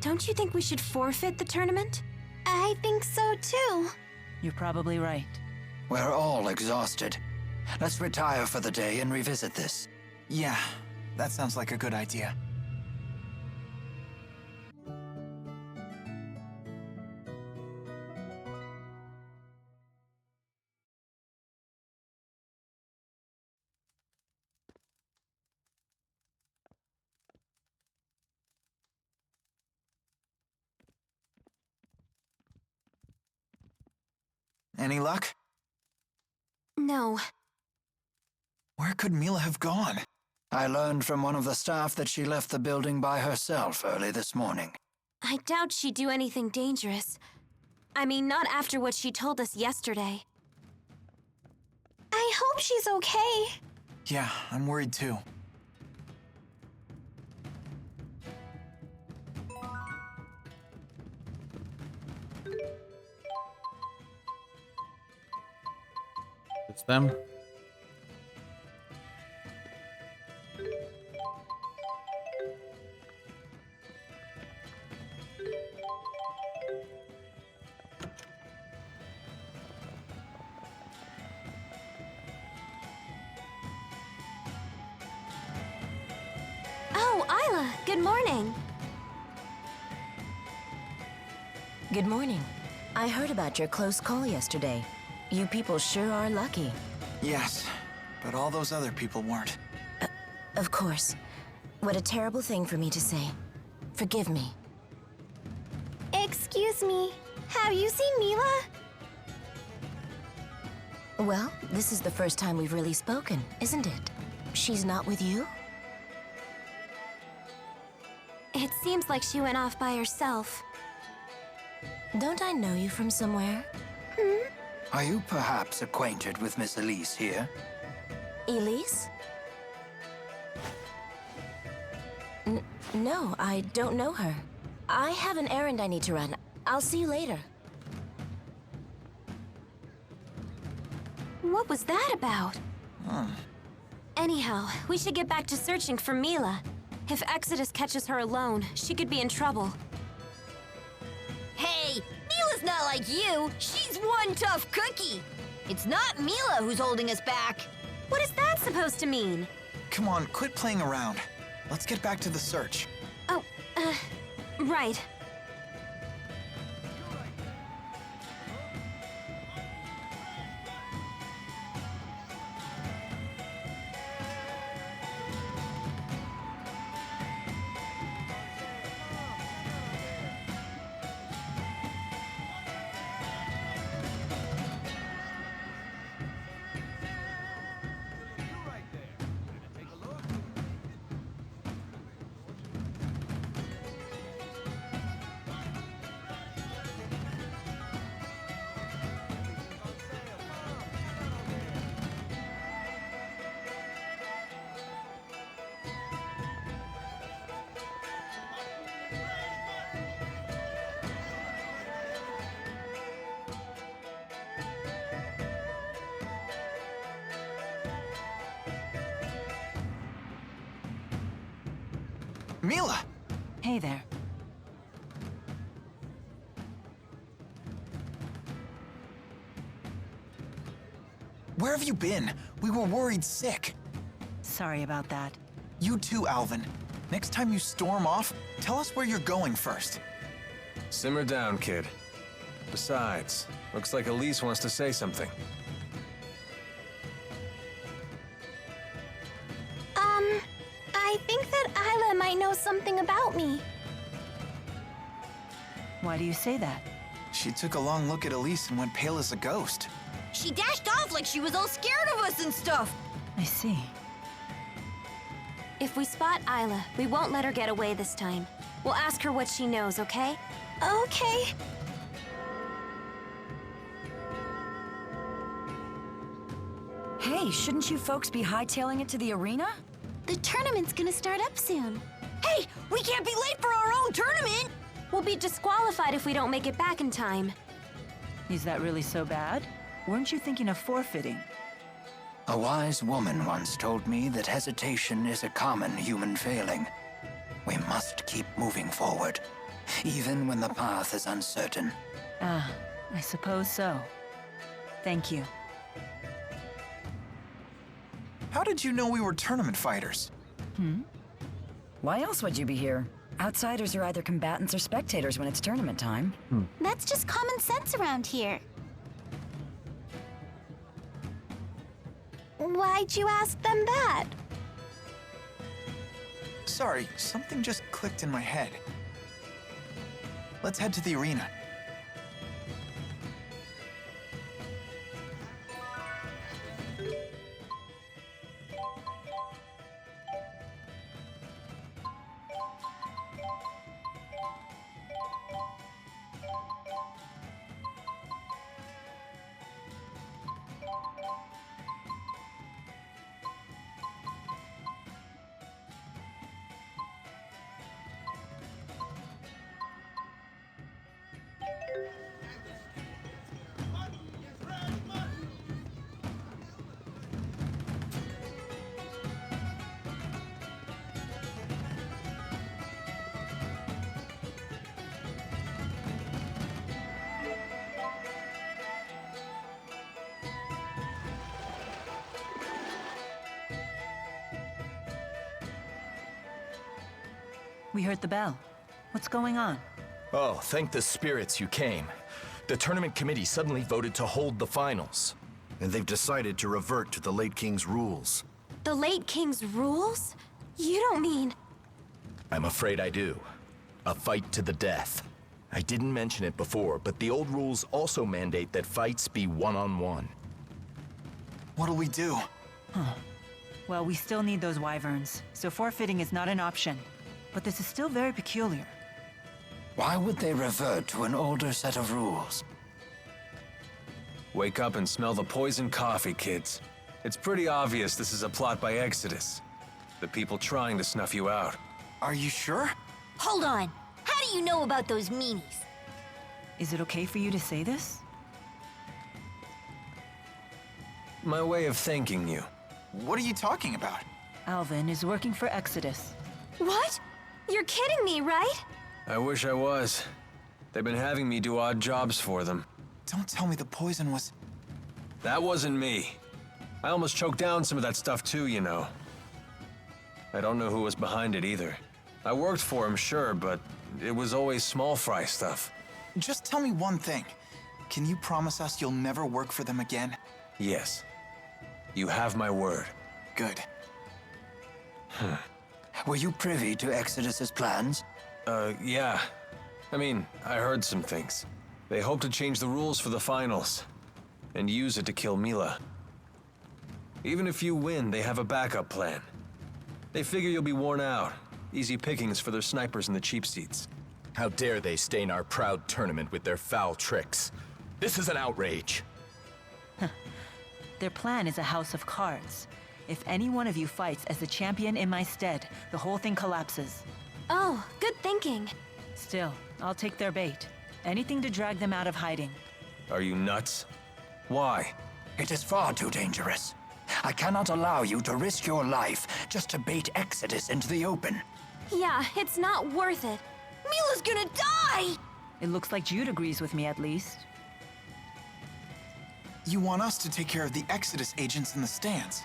Don't you think we should forfeit the tournament? I think so too. You're probably right. We're all exhausted. Let's retire for the day and revisit this. Yeah, that sounds like a good idea. Any luck? No. Where could Mila have gone? I learned from one of the staff that she left the building by herself early this morning. I doubt she'd do anything dangerous. I mean, not after what she told us yesterday. I hope she's okay. Yeah, I'm worried too. It's them. Oh, Isla, good morning. Good morning. I heard about your close call yesterday. You people sure are lucky. Yes, but all those other people weren't. Of course. What a terrible thing for me to say. Forgive me. Excuse me, have you seen Mila? Well, this is the first time we've really spoken, isn't it? She's not with you? It seems like she went off by herself. Don't I know you from somewhere? Are you perhaps acquainted with Miss Elise here? Elise? No, I don't know her. I have an errand I need to run. I'll see you later. What was that about? Huh. Anyhow, we should get back to searching for Mila. If Exodus catches her alone, she could be in trouble. Hey, Mila's not like you. She's one tough cookie. It's not Mila who's holding us back. What is that supposed to mean? Come on, quit playing around. Let's get back to the search. Oh, right. Mila! Hey there. Where have you been? We were worried sick. Sorry about that. You too, Alvin. Next time you storm off, tell us where you're going first. Simmer down, kid. Besides, looks like Elise wants to say something. I think that Isla might know something about me. Why do you say that? She took a long look at Elise and went pale as a ghost. She dashed off like she was all scared of us and stuff. I see. If we spot Isla, we won't let her get away this time. We'll ask her what she knows, okay? Okay. Hey, shouldn't you folks be hightailing it to the arena? The tournament's gonna start up soon. Hey, we can't be late for our own tournament! We'll be disqualified if we don't make it back in time. Is that really so bad? Weren't you thinking of forfeiting? A wise woman once told me that hesitation is a common human failing. We must keep moving forward, even when the path is uncertain. Ah, I suppose so. Thank you. How did you know we were tournament fighters? Why else would you be here? Outsiders are either combatants or spectators when it's tournament time. That's just common sense around here. Why'd you ask them that? Sorry, something just clicked in my head. Let's head to the arena. We heard the bell. What's going on? Oh, thank the spirits you came. The tournament committee suddenly voted to hold the finals. And they've decided to revert to the late king's rules. The late king's rules? You don't mean... I'm afraid I do. A fight to the death. I didn't mention it before, but the old rules also mandate that fights be one-on-one. What'll we do? Well, we still need those wyverns, so forfeiting is not an option. But this is still very peculiar. Why would they revert to an older set of rules? Wake up and smell the poison coffee, kids. It's pretty obvious this is a plot by Exodus. The people trying to snuff you out. Are you sure? Hold on. How do you know about those meanies? Is it okay for you to say this? My way of thanking you. What are you talking about? Alvin is working for Exodus. What? You're kidding me, right? I wish I was. They've been having me do odd jobs for them. Don't tell me the poison was... That wasn't me. I almost choked down some of that stuff too, you know. I don't know who was behind it either. I worked for him, sure, but it was always small fry stuff. Just tell me one thing. Can you promise us you'll never work for them again? Yes. You have my word. Good. Were you privy to Exodus's plans? Yeah. I mean, I heard some things. They hope to change the rules for the finals, and use it to kill Mila. Even if you win, they have a backup plan. They figure you'll be worn out. Easy pickings for their snipers in the cheap seats. How dare they stain our proud tournament with their foul tricks? This is an outrage. Their plan is a house of cards. If any one of you fights as the champion in my stead, the whole thing collapses. Oh, good thinking. Still, I'll take their bait. Anything to drag them out of hiding. Are you nuts? Why? It is far too dangerous. I cannot allow you to risk your life just to bait Exodus into the open. Yeah, it's not worth it. Mila's gonna die! It looks like Jude agrees with me at least. You want us to take care of the Exodus agents in the stands.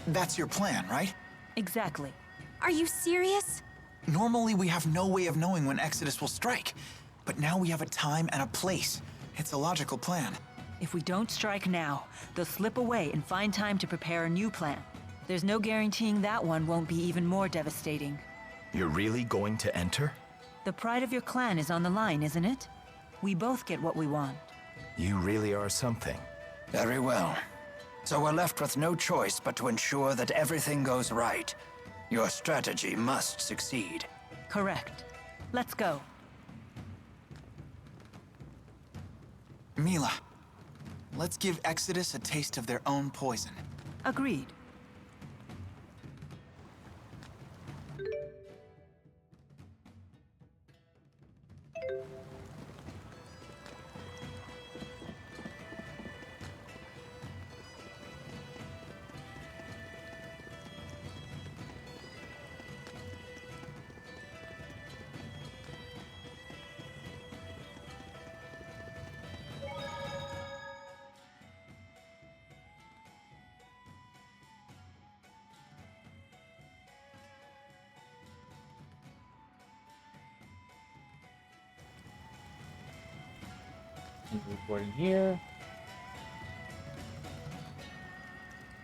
That's your plan, right? Exactly. Are you serious? Normally we have no way of knowing when Exodus will strike. But now we have a time and a place. It's a logical plan. If we don't strike now, they'll slip away and find time to prepare a new plan. There's no guaranteeing that one won't be even more devastating. You're really going to enter? The pride of your clan is on the line, isn't it? We both get what we want. You really are something. Very well. So we're left with no choice but to ensure that everything goes right. Your strategy must succeed. Correct. Let's go. Mila, let's give Exodus a taste of their own poison. Agreed. Recording here.